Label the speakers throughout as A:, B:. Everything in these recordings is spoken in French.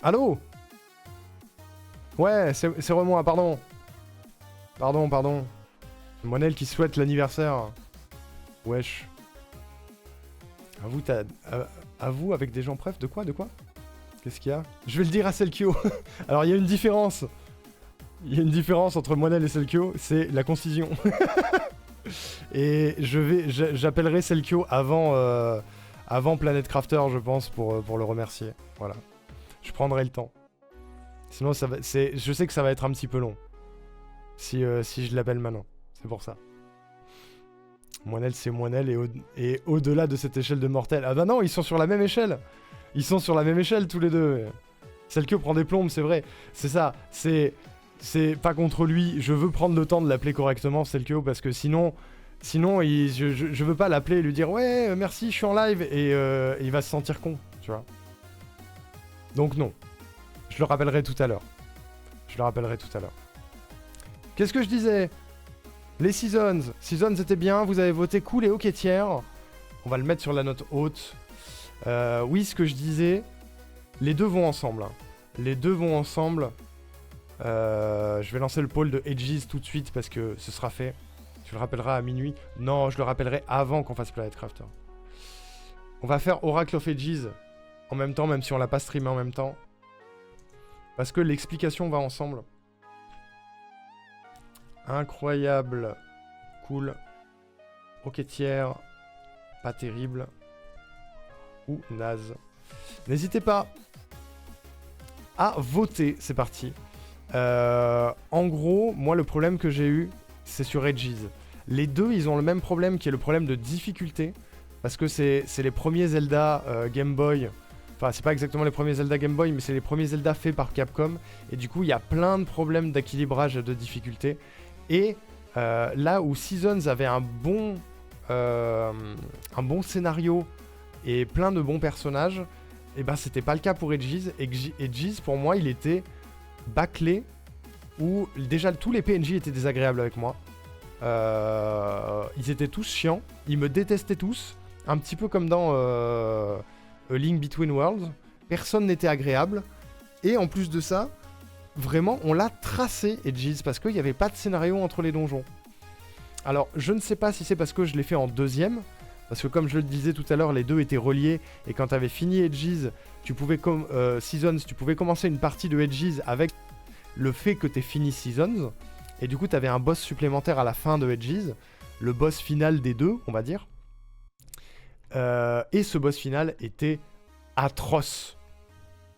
A: Allô? Ouais, c'est moi, pardon. Pardon. Monel qui souhaite l'anniversaire. Wesh. Avoue avec des gens bref, de quoi? Qu'est-ce qu'il y a? Je vais le dire à Selkio. Alors, il y a une différence. Il y a une différence entre Monel et Selkio, c'est la concision. Et j'appellerai Selkio avant Planet Crafter, je pense, pour le remercier. Voilà. Je prendrai le temps. Sinon, je sais que ça va être un petit peu long. Si je l'appelle maintenant. C'est pour ça. Moinel, c'est Moinel, et au-delà de cette échelle de mortel... Ah bah non, ils sont sur la même échelle. Ils sont sur la même échelle, tous les deux. Selkio prend des plombes, c'est vrai. C'est ça, c'est pas contre lui. Je veux prendre le temps de l'appeler correctement, Selkio, parce que sinon je veux pas l'appeler et lui dire « Ouais, merci, je suis en live », et il va se sentir con, tu vois. Donc non. Je le rappellerai tout à l'heure. Qu'est-ce que je disais? Les Seasons. Seasons étaient bien, vous avez voté cool et ok tiers. On va le mettre sur la note haute. Oui, ce que je disais, les deux vont ensemble. Hein. Les deux vont ensemble. Je vais lancer le poll de Edges tout de suite parce que ce sera fait. Tu le rappelleras à minuit. Non, je le rappellerai avant qu'on fasse Planet Crafter. On va faire Oracle of Edges en même temps, même si on l'a pas streamé en même temps. Parce que l'explication va ensemble. Incroyable. Cool. Ok tiers. Pas terrible. Ou naze. N'hésitez pas à voter. C'est parti. En gros, moi le problème que j'ai eu, c'est sur Edges. Les deux, ils ont le même problème qui est le problème de difficulté. Parce que c'est les premiers Zelda Game Boy. Enfin, c'est pas exactement les premiers Zelda Game Boy, mais c'est les premiers Zelda faits par Capcom. Et du coup, il y a plein de problèmes d'équilibrage de difficulté. Et là où Seasons avait un bon scénario et plein de bons personnages, et ben c'était pas le cas pour Edges. Edges, pour moi, il était bâclé, où déjà tous les PNJ étaient désagréables avec moi. Ils étaient tous chiants, ils me détestaient tous, un petit peu comme dans A Link Between Worlds. Personne n'était agréable, et en plus de ça, vraiment, on l'a tracé, Edges, parce qu'il n'y avait pas de scénario entre les donjons. Alors, je ne sais pas si c'est parce que je l'ai fait en deuxième, parce que comme je le disais tout à l'heure, les deux étaient reliés, et quand tu avais fini Edges, tu pouvais Seasons, tu pouvais commencer une partie de Edges avec le fait que tu aies fini Seasons, et du coup, tu avais un boss supplémentaire à la fin de Edges, le boss final des deux, on va dire. Et ce boss final était atroce.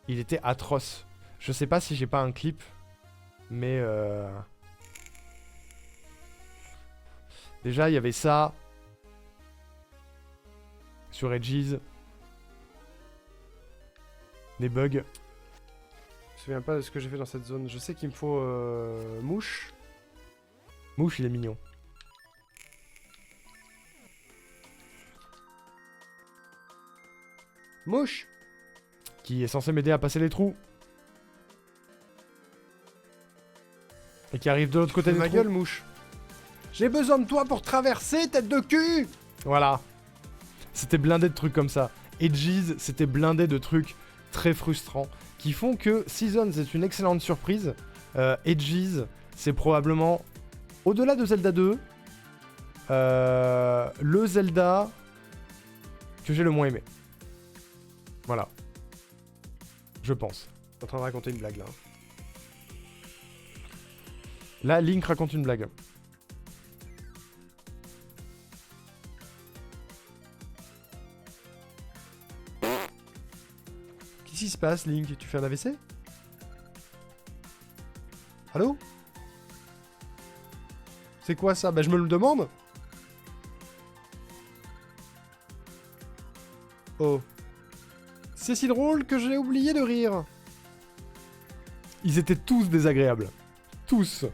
A: Il était atroce. Je sais pas si j'ai pas un clip, mais déjà il y avait ça sur Edges, des bugs. Je me souviens pas de ce que j'ai fait dans cette zone. Je sais qu'il me faut Mouche. Mouche, il est mignon. Mouche, qui est censé m'aider à passer les trous. Et qui arrive de l'autre côté de ma gueule, Mouche. J'ai besoin de toi pour traverser, tête de cul. Voilà. C'était blindé de trucs comme ça. Edges, c'était blindé de trucs très frustrants qui font que Seasons est une excellente surprise. Edges, c'est probablement, au-delà de Zelda 2, le Zelda que j'ai le moins aimé. Voilà. Je pense. Je suis en train de raconter une blague là. Là, Link raconte une blague. Qu'est-ce qui se passe, Link? Tu fais un AVC? Allô? C'est quoi ça? Bah je me le demande. Oh. C'est si drôle que j'ai oublié de rire. Ils étaient tous désagréables. Tous.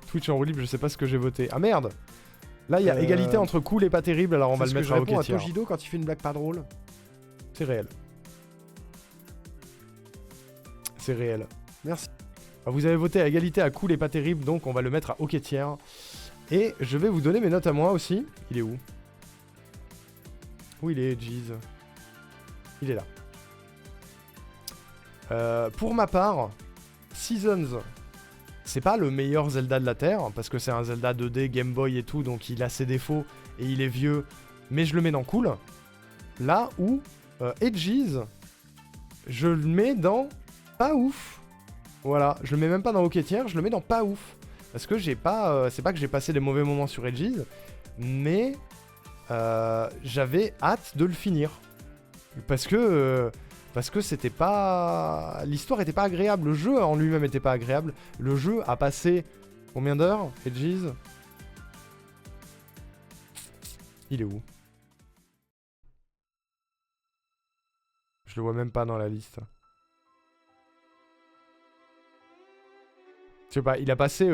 A: Twitch en roue libre, je sais pas ce que j'ai voté. Ah merde! Là, il y a égalité entre cool et pas terrible, alors on va le mettre à OK tiers. À Tojido quand il fait une blague pas drôle. C'est réel. C'est réel. Merci. Vous avez voté à égalité à cool et pas terrible, donc on va le mettre à OK tiers. Et je vais vous donner mes notes à moi aussi. Il est où? Où il est, Edges? Il est là. Pour ma part, Seasons, c'est pas le meilleur Zelda de la Terre, parce que c'est un Zelda 2D, Game Boy et tout, donc il a ses défauts et il est vieux, mais je le mets dans cool. Là où Edges, je le mets dans pas ouf. Voilà, je le mets même pas dans OK Tier, je le mets dans pas ouf. Parce que j'ai pas, c'est pas que j'ai passé des mauvais moments sur Edges, mais j'avais hâte de le finir. Parce que c'était pas... L'histoire était pas agréable, le jeu en lui-même était pas agréable. Le jeu a passé combien d'heures, Edges? Il est où? Je le vois même pas dans la liste. Je sais pas, il a passé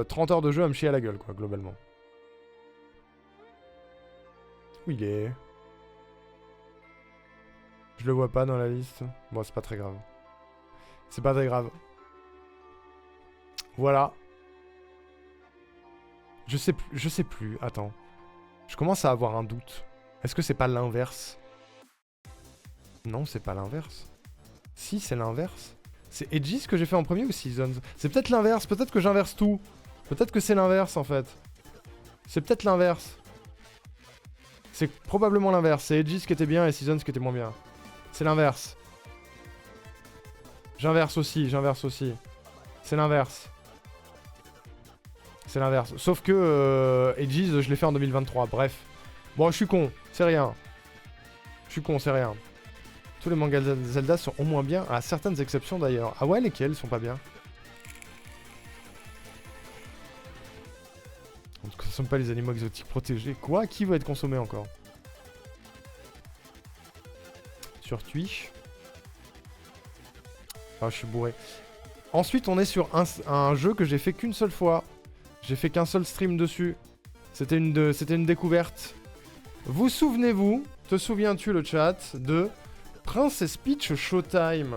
A: 30 heures de jeu à me chier à la gueule, quoi, globalement. Où il est? Je le vois pas dans la liste. Bon, c'est pas très grave. C'est pas très grave. Voilà. Je sais plus. Attends. Je commence à avoir un doute. Est-ce que c'est pas l'inverse? Non, c'est pas l'inverse. Si, c'est l'inverse. C'est Edges que j'ai fait en premier ou Seasons? C'est peut-être l'inverse. Peut-être que j'inverse tout. Peut-être que c'est l'inverse, en fait. C'est peut-être l'inverse. C'est probablement l'inverse. C'est Edges qui était bien et Seasons qui était moins bien. C'est l'inverse. J'inverse aussi, j'inverse aussi. C'est l'inverse. C'est l'inverse. Sauf que Edges, je l'ai fait en 2023. Bref. Bon, je suis con. C'est rien. Je suis con, c'est rien. Tous les mangas de Zelda sont au moins bien, à certaines exceptions d'ailleurs. Ah ouais, lesquels sont pas bien? On ne consomme pas les animaux exotiques protégés. Quoi? Qui va être consommé encore? Sur Twitch. Ah, je suis bourré. Ensuite, on est sur un jeu que j'ai fait qu'une seule fois. J'ai fait qu'un seul stream dessus. C'était une découverte. Vous souvenez-vous, te souviens-tu le chat, de Princess Peach Showtime?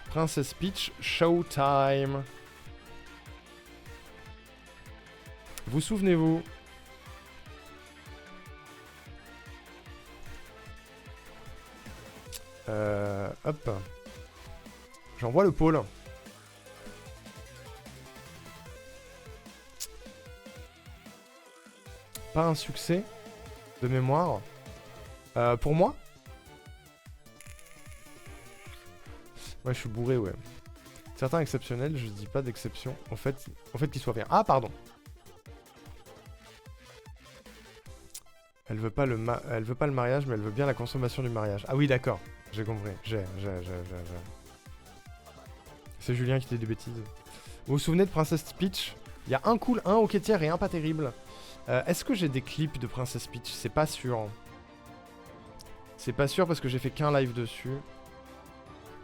A: Princess Peach Showtime. Vous souvenez-vous? Hop. J'envoie le pôle. Pas un succès de mémoire. Pour moi? Ouais, je suis bourré, ouais. Certains exceptionnels, je dis pas d'exception. En fait qu'ils soient bien. Ah, pardon. Elle veut pas le mariage, mais elle veut bien la consommation du mariage. Ah oui, d'accord. J'ai compris. C'est Julien qui dit des bêtises. Vous vous souvenez de Princess Peach? Il y a un cool, un OK tier et un pas terrible. Est-ce que j'ai des clips de Princess Peach? C'est pas sûr. C'est pas sûr parce que j'ai fait qu'un live dessus.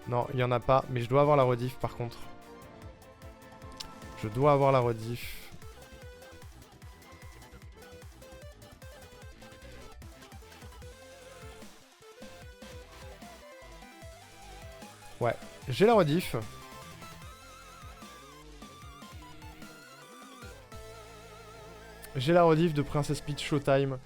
A: Non, il y en a pas. Mais je dois avoir la rediff par contre. Je dois avoir la rediff. Ouais, j'ai la rediff. J'ai la rediff de Princess Peach Showtime.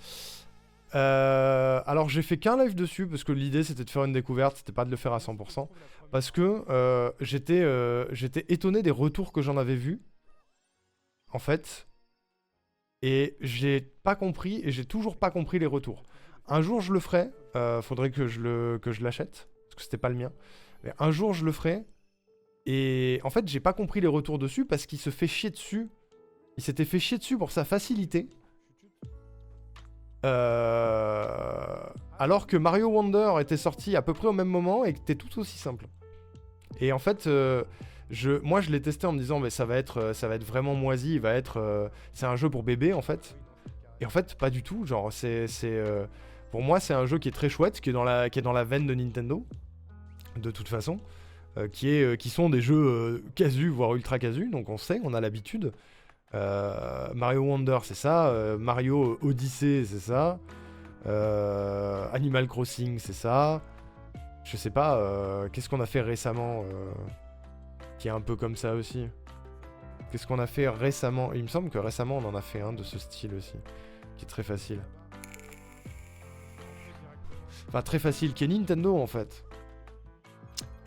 A: Alors j'ai fait qu'un live dessus parce que l'idée c'était de faire une découverte, c'était pas de le faire à 100%. Parce que j'étais étonné des retours que j'en avais vus. En fait. Et j'ai pas compris et j'ai toujours pas compris les retours. Un jour je le ferai, faudrait que je l'achète, parce que c'était pas le mien. Mais un jour je le ferai. Et en fait j'ai pas compris les retours dessus parce qu'il se fait chier dessus. Il s'était fait chier dessus pour sa facilité. Alors que Mario Wonder était sorti à peu près au même moment et était tout aussi simple. Et en fait, moi je l'ai testé en me disant mais ça va être vraiment moisi, c'est un jeu pour bébé en fait. Et en fait pas du tout, genre pour moi c'est un jeu qui est très chouette, qui est dans la veine de Nintendo, de toute façon, qui sont des jeux casu voire ultra casu, donc on sait, on a l'habitude. Mario Wonder c'est ça, Mario Odyssey c'est ça, Animal Crossing c'est ça, je sais pas, qu'est-ce qu'on a fait récemment qui est un peu comme ça aussi. Qu'est-ce qu'on a fait récemment? Il me semble que récemment on en a fait un de ce style aussi, qui est très facile. Enfin très facile, qui est Nintendo en fait.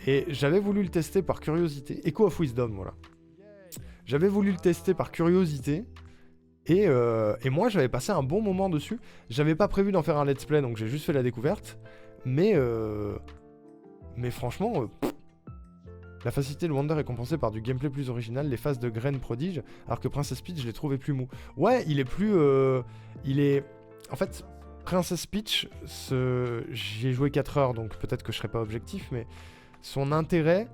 A: Et j'avais voulu le tester par curiosité. Echo of Wisdom, voilà. J'avais voulu le tester par curiosité. Et moi, j'avais passé un bon moment dessus. J'avais pas prévu d'en faire un let's play, donc j'ai juste fait la découverte. Mais franchement, la facilité de Wonder est compensée par du gameplay plus original, les phases de graines prodiges, alors que Princess Peach, je l'ai trouvé plus mou. Ouais, il est plus... En fait, Princess Peach, j'y ai joué 4 heures, donc peut-être que je serai pas objectif, mais son intérêt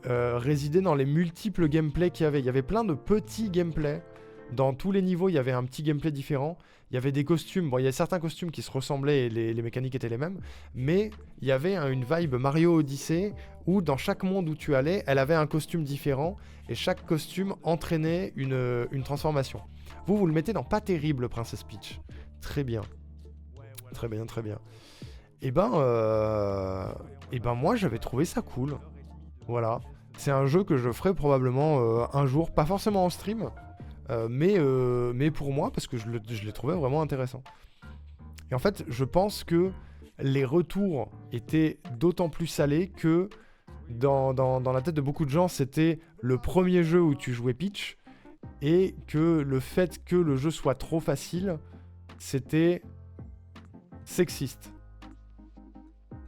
A: résidait dans les multiples gameplays qu'il y avait. Il y avait plein de petits gameplays. Dans tous les niveaux, il y avait un petit gameplay différent. Il y avait des costumes. Bon, il y a certains costumes qui se ressemblaient et les mécaniques étaient les mêmes. Mais il y avait une vibe Mario Odyssey où dans chaque monde où tu allais, elle avait un costume différent. Et chaque costume entraînait une transformation. Vous le mettez dans pas terrible, Princess Peach. Très bien. Très bien, très bien. Et ben moi, j'avais trouvé ça cool. Voilà. C'est un jeu que je ferai probablement un jour. Pas forcément en stream. Mais pour moi, parce que je l'ai trouvé vraiment intéressant. Et en fait, je pense que les retours étaient d'autant plus salés que dans la tête de beaucoup de gens, c'était le premier jeu où tu jouais Peach, et que le fait que le jeu soit trop facile, c'était sexiste.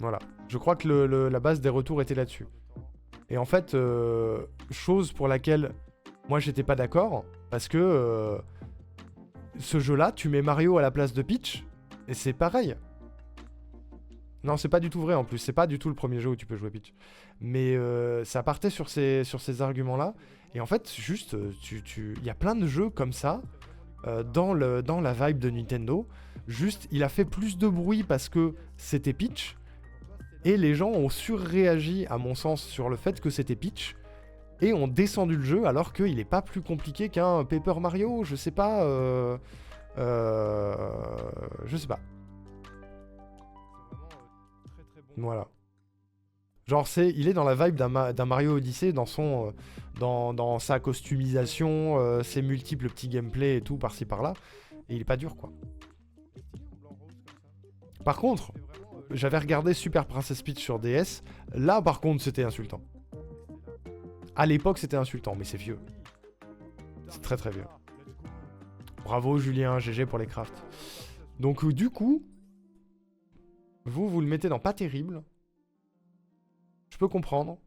A: Voilà. Je crois que la base des retours était là-dessus. Et en fait, chose pour laquelle moi j'étais pas d'accord, parce que ce jeu-là, tu mets Mario à la place de Peach, et c'est pareil. Non, c'est pas du tout vrai en plus, c'est pas du tout le premier jeu où tu peux jouer Peach. Mais ça partait sur ces arguments-là, et en fait, juste, y a plein de jeux comme ça, dans la vibe de Nintendo. Juste, il a fait plus de bruit parce que c'était Peach, et les gens ont surréagi, à mon sens, sur le fait que c'était Peach, et ont descendu le jeu alors qu'il est pas plus compliqué qu'un Paper Mario, je sais pas. Je sais pas. Voilà. Genre, il est dans la vibe d'un Mario Odyssey, dans sa customisation, ses multiples petits gameplays et tout, par-ci par-là. Et il est pas dur, quoi. Par contre, j'avais regardé Super Princess Peach sur DS. Là, par contre, c'était insultant. À l'époque, c'était insultant, mais c'est vieux. C'est très très vieux. Bravo Julien, GG pour les crafts. Donc du coup, vous le mettez dans pas terrible. Je peux comprendre.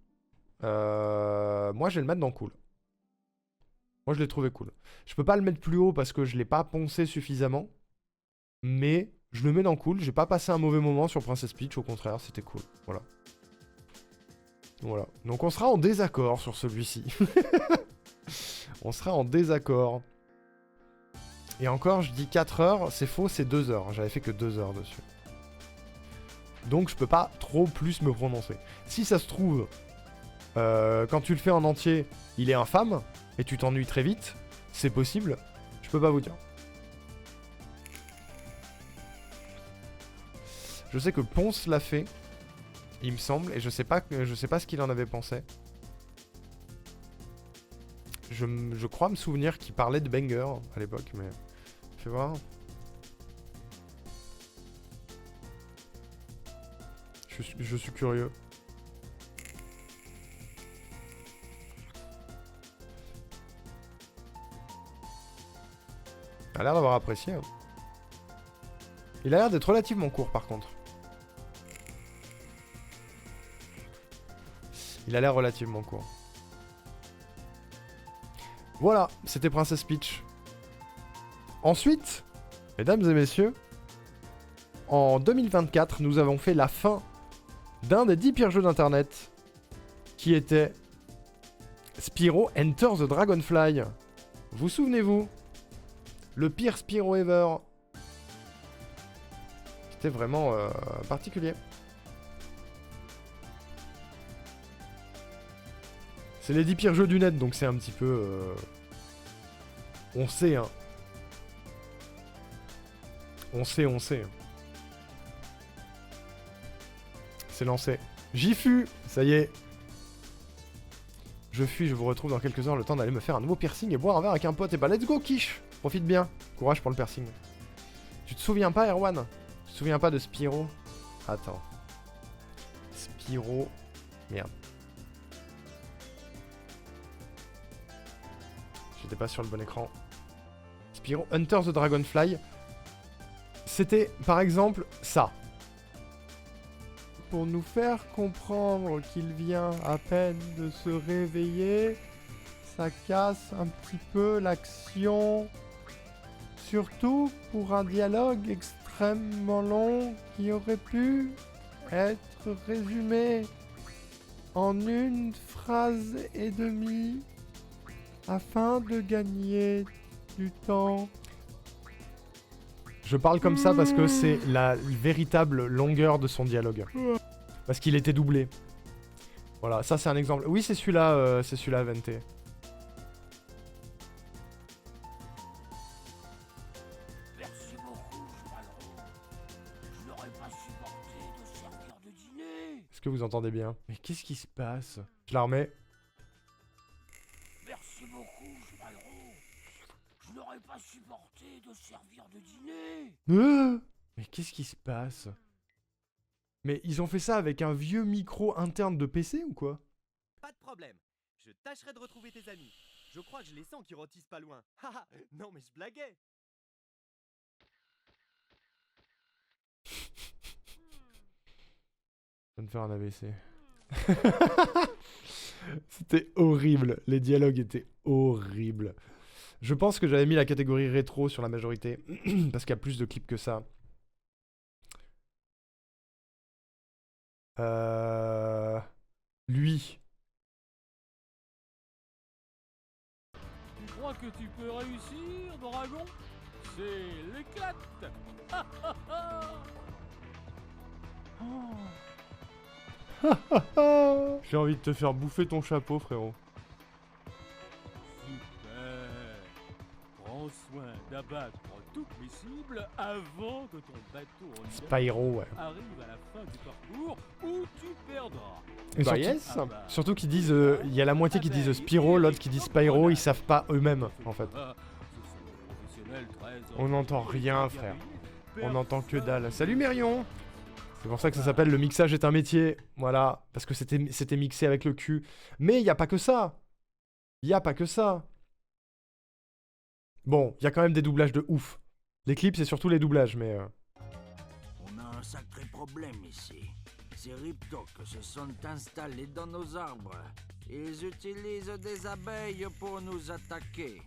A: Moi, je vais le mettre dans cool. Moi, je l'ai trouvé cool. Je peux pas le mettre plus haut parce que je l'ai pas poncé suffisamment. Mais je le mets dans cool. J'ai pas passé un mauvais moment sur Princess Peach, au contraire, c'était cool. Voilà. Voilà. Donc on sera en désaccord sur celui-ci. On sera en désaccord. Et encore, je dis 4 heures, c'est faux, c'est 2 heures. J'avais fait que 2 heures dessus. Donc je peux pas trop plus me prononcer. Si ça se trouve, quand tu le fais en entier, il est infâme, et tu t'ennuies très vite, c'est possible, je peux pas vous dire. Je sais que Ponce l'a fait, il me semble, et je sais pas ce qu'il en avait pensé. Je crois me souvenir qu'il parlait de banger à l'époque, mais... Fais voir. Je suis curieux. Il a l'air d'avoir apprécié. Hein. Il a l'air d'être relativement court par contre. Il a l'air relativement court. Voilà, c'était Princess Peach. Ensuite, mesdames et messieurs, en 2024, nous avons fait la fin d'un des 10 pires jeux d'internet, qui était Spyro Enter the Dragonfly. Vous souvenez-vous? Le pire Spyro ever. C'était vraiment particulier. C'est les 10 pires jeux du net, donc c'est un petit peu... On sait, hein. On sait. C'est lancé. J'y fus. Ça y est. Je fuis, je vous retrouve dans quelques heures, le temps d'aller me faire un nouveau piercing et boire un verre avec un pote. Et bah let's go quiche. Profite bien. Courage pour le piercing. Tu te souviens pas, Erwan? Tu te souviens pas de Spyro? Attends. Spyro Merde. J'étais pas sur le bon écran. Spyro Hunter the Dragonfly. C'était, par exemple, ça. Pour nous faire comprendre qu'il vient à peine de se réveiller, ça casse un petit peu l'action. Surtout pour un dialogue extrêmement long qui aurait pu être résumé en une phrase et demie afin de gagner du temps. Je parle comme ça parce que c'est la véritable longueur de son dialogue. Parce qu'il était doublé. Voilà, ça c'est un exemple. Oui, c'est celui-là, Vente.
B: Merci beaucoup, Chevalron. Je n'aurais pas supporté de servir de dîner.
A: Est-ce que vous entendez bien? Mais qu'est-ce qui se passe? Je la remets.
B: Merci beaucoup, Chevalron. Je n'aurais pas supporté de servir de dîner.
A: Mais qu'est-ce qui se passe? Mais ils ont fait ça avec un vieux micro interne de PC ou quoi?
C: Pas de problème. Je tâcherai de retrouver tes amis. Je crois que je les sens qui rôtissent pas loin. Haha, non mais je blaguais.
A: Je viens de faire un AVC. C'était horrible. Les dialogues étaient horribles. Je pense que j'avais mis la catégorie rétro sur la majorité. Parce qu'il y a plus de clips que ça. Lui.
B: Tu crois que tu peux réussir, dragon? C'est l'éclate.
A: J'ai envie de te faire bouffer ton chapeau, frérot.
B: Super. Prends soin d'abattre toutes les cibles avant que ton bateau en
A: Spyro, ouais.
B: arrive à la fin du parcours où tu perdras.
A: Et
B: Bah
A: surtout,
B: yes. Ah bah.
A: surtout qu'ils disent, il y a la moitié qui disent Spyro, l'autre qui dit Spyro, ils savent pas eux-mêmes, en fait. On n'entend rien, frère. On n'entend que dalle. Salut Mérion! C'est pour ça que ça s'appelle le mixage est un métier. Voilà, parce que c'était mixé avec le cul. Mais il n'y a pas que ça. Il n'y a pas que ça. Bon, il y a quand même des doublages de ouf. Les clips, c'est surtout les doublages, mais...
D: On a un sacré problème ici. Ces Riptok se sont installés dans nos arbres. Ils utilisent des abeilles pour nous attaquer.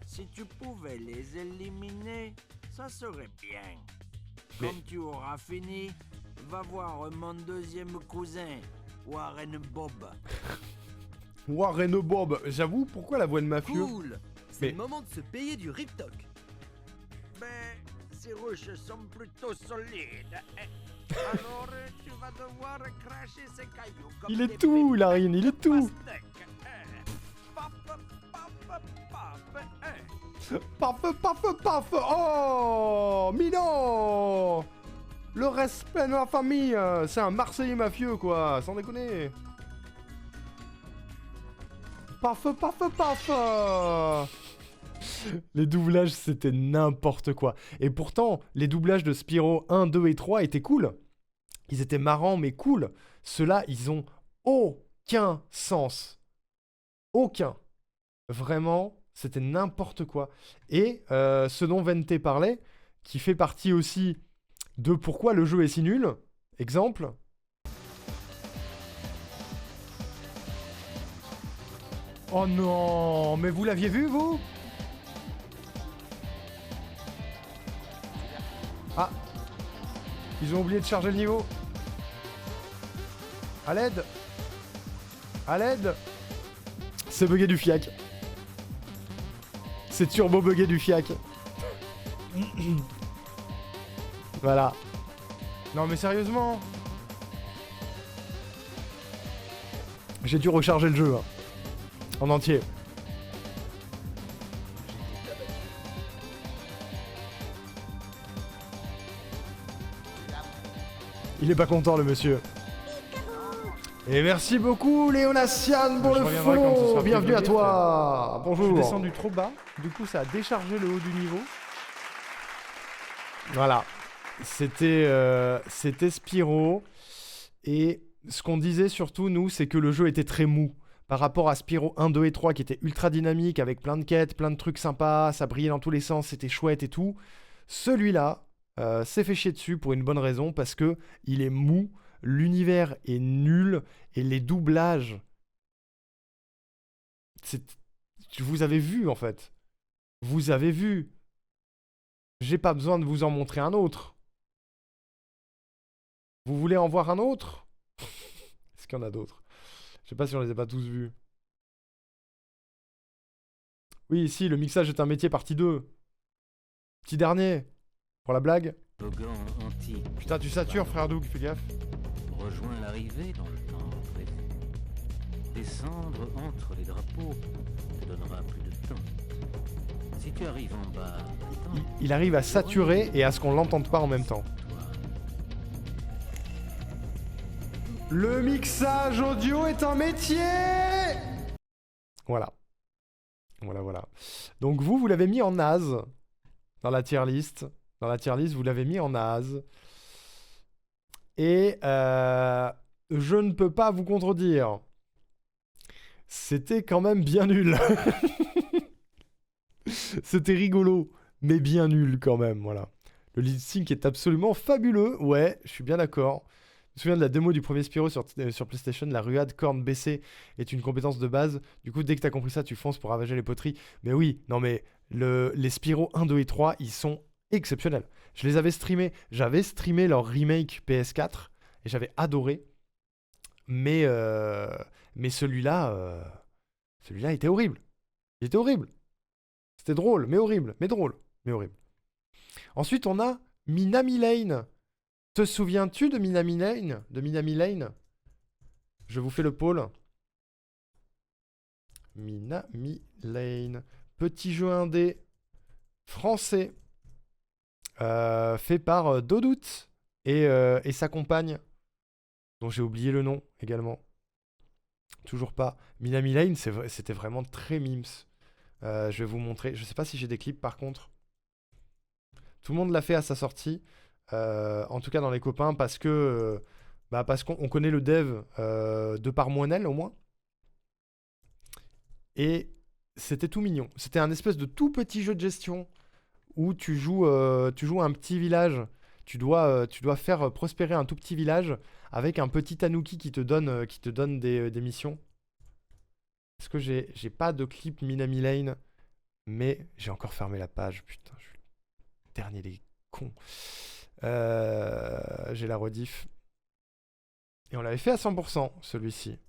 D: Si tu pouvais les éliminer, ça serait bien.
A: Mais-
D: Quand tu auras fini, va voir mon deuxième cousin, Warren Bob.
A: Warren Bob, j'avoue, pourquoi la voix de mafieux?
C: Cool. C'est
A: Mais-
C: le moment de se payer du Rip Talk.
D: Mais ces roches sont plutôt solides. Alors tu vas devoir cracher ces cailloux comme
A: Il
D: des
A: est tout,
D: pépites
A: Larine, il est tout.
D: pastèques. Paf, paf, paf, paf.
A: Paf, paf, paf. Oh, Milan. Le respect de la famille, c'est un Marseillais mafieux, quoi, sans déconner. Paf, paf, paf. Les doublages, c'était n'importe quoi. Et pourtant, les doublages de Spyro 1, 2 et 3 étaient cool. Ils étaient marrants, mais cool. Ceux-là, ils ont aucun sens. Aucun. Vraiment, c'était n'importe quoi. Et ce dont Vente parlait, qui fait partie aussi de pourquoi le jeu est si nul. Exemple. Oh non, mais vous l'aviez vu, vous? Ah, ils ont oublié de charger le niveau. À l'aide. À l'aide. C'est bugué du fiac. C'est turbo bugué du fiac. Voilà. Non mais sérieusement. J'ai dû recharger le jeu. Hein. En entier. Il est pas content le monsieur. Et merci beaucoup Léonatian pour
E: Je
A: le
E: reviendrai quand ce
A: follow.
E: sera
A: Bienvenue à
E: plus
A: toi.
E: Je
A: Bonjour.
E: suis descendu trop bas, du coup ça a déchargé le haut du niveau.
A: Voilà. C'était Spyro. Et ce qu'on disait surtout, nous, c'est que le jeu était très mou. Par rapport à Spyro 1, 2 et 3 qui était ultra dynamique, avec plein de quêtes, plein de trucs sympas, ça brillait dans tous les sens, c'était chouette et tout. Celui-là s'est fait chier dessus pour une bonne raison, parce que il est mou, l'univers est nul, et les doublages... Vous avez vu, en fait. Vous avez vu. J'ai pas besoin de vous en montrer un autre. Vous voulez en voir un autre? Est-ce qu'il y en a d'autres? Je sais pas si on les a pas tous vus. Oui, ici, le mixage est un métier partie 2. Petit dernier. Pour la blague.
B: Logan anti
A: Putain, tu satures, frère Doug, fais gaffe.
B: rejoint l'arrivée dans le temps prévu. Descendre entre les drapeaux te donnera plus de temps. Si tu arrives en bas, attends,
A: Il arrive à saturer et à ce qu'on l'entende pas en même temps.
B: toi.
A: Le mixage audio est un métier! Voilà. Voilà. Donc vous l'avez mis en naze dans la tier list. Dans la tier list, vous l'avez mis en naze. Et je ne peux pas vous contredire. C'était quand même bien nul. C'était rigolo, mais bien nul quand même, voilà. Le lip sync est absolument fabuleux, ouais, je suis bien d'accord. Je me souviens de la démo du premier Spyro sur PlayStation, la ruade corne baissée est une compétence de base. Du coup, dès que t'as compris ça, tu fonces pour ravager les poteries. Mais oui, non mais les Spyro 1, 2 et 3, ils sont exceptionnels. Je les avais streamés, j'avais streamé leur remake PS4 et j'avais adoré. Mais celui-là était horrible. Il était horrible. C'était drôle, mais horrible. Mais drôle, mais horrible. Ensuite, on a Minami Lane. Te souviens-tu de Minami Lane? Je vous fais le pôle. Minami Lane. Petit jeu indé français. Fait par Dodout et sa compagne, dont j'ai oublié le nom également. Toujours pas. Minami Lane, c'était vraiment très mimes. Je vais vous montrer. Je sais pas si j'ai des clips par contre. Tout le monde l'a fait à sa sortie. En tout cas dans les copains parce qu'on connaît le dev de par Moinel au moins. Et c'était tout mignon. C'était un espèce de tout petit jeu de gestion où tu joues un petit village. Tu dois faire prospérer un tout petit village avec un petit tanuki qui te donne des missions. Est-ce que j'ai pas de clip Minami Lane? Mais j'ai encore fermé la page. Putain, je suis le dernier des cons. J'ai la rediff. Et on l'avait fait à 100%, celui-ci.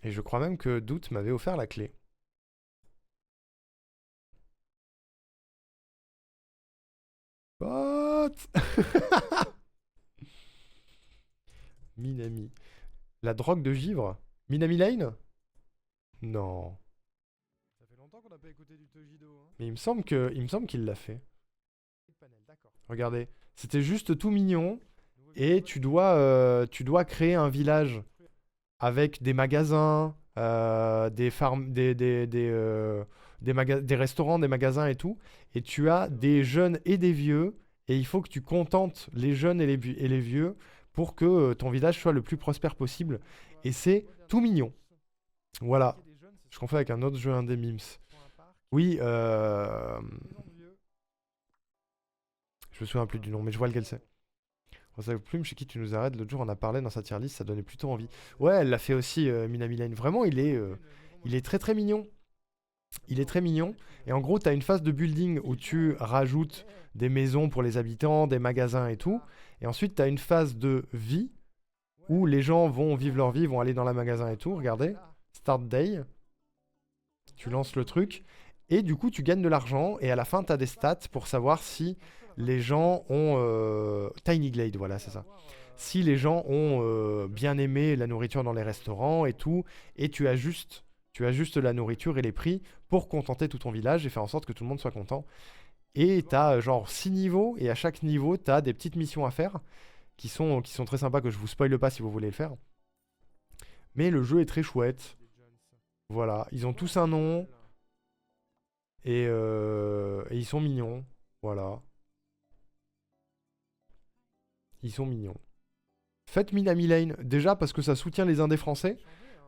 A: Et je crois même que Doute m'avait offert la clé. What? Minami. La drogue de givre? Minami Lane? Non. Ça fait longtemps qu'on n'a pas écouté du Tojido. Hein. Mais il me semble qu'il l'a fait. Regardez, c'était juste tout mignon. Et tu dois créer un village avec des magasins, des restaurants, des magasins et tout. Et tu as des jeunes et des vieux. Et il faut que tu contentes les jeunes et les vieux pour que ton village soit le plus prospère possible. Et c'est tout mignon. Voilà. Je confonds avec un autre jeu indé Mims. Oui, je me souviens plus du nom, mais je vois lequel c'est. Rosa Plume, chez qui tu nous arrêtes, l'autre jour on a parlé dans sa tier list, ça donnait plutôt envie. Ouais, elle l'a fait aussi, Minami Lane. Vraiment, il est très très mignon. Il est très mignon. Et en gros, tu as une phase de building où tu rajoutes des maisons pour les habitants, des magasins et tout. Et ensuite, tu as une phase de vie où les gens vont vivre leur vie, vont aller dans le magasin et tout. Regardez, Start Day. Tu lances le truc. Et du coup, tu gagnes de l'argent. Et à la fin, tu as des stats pour savoir si les gens ont... Tiny Glade, voilà, c'est ça. Si les gens ont bien aimé la nourriture dans les restaurants et tout. Et tu ajustes la nourriture et les prix pour contenter tout ton village et faire en sorte que tout le monde soit content. Et t'as genre 6 niveaux, et à chaque niveau, t'as des petites missions à faire qui sont très sympas, que je vous spoile pas si vous voulez le faire. Mais le jeu est très chouette. Voilà, ils ont tous un nom. Et ils sont mignons. Voilà. Ils sont mignons. Faites Minami Lane. Déjà parce que ça soutient les indés français.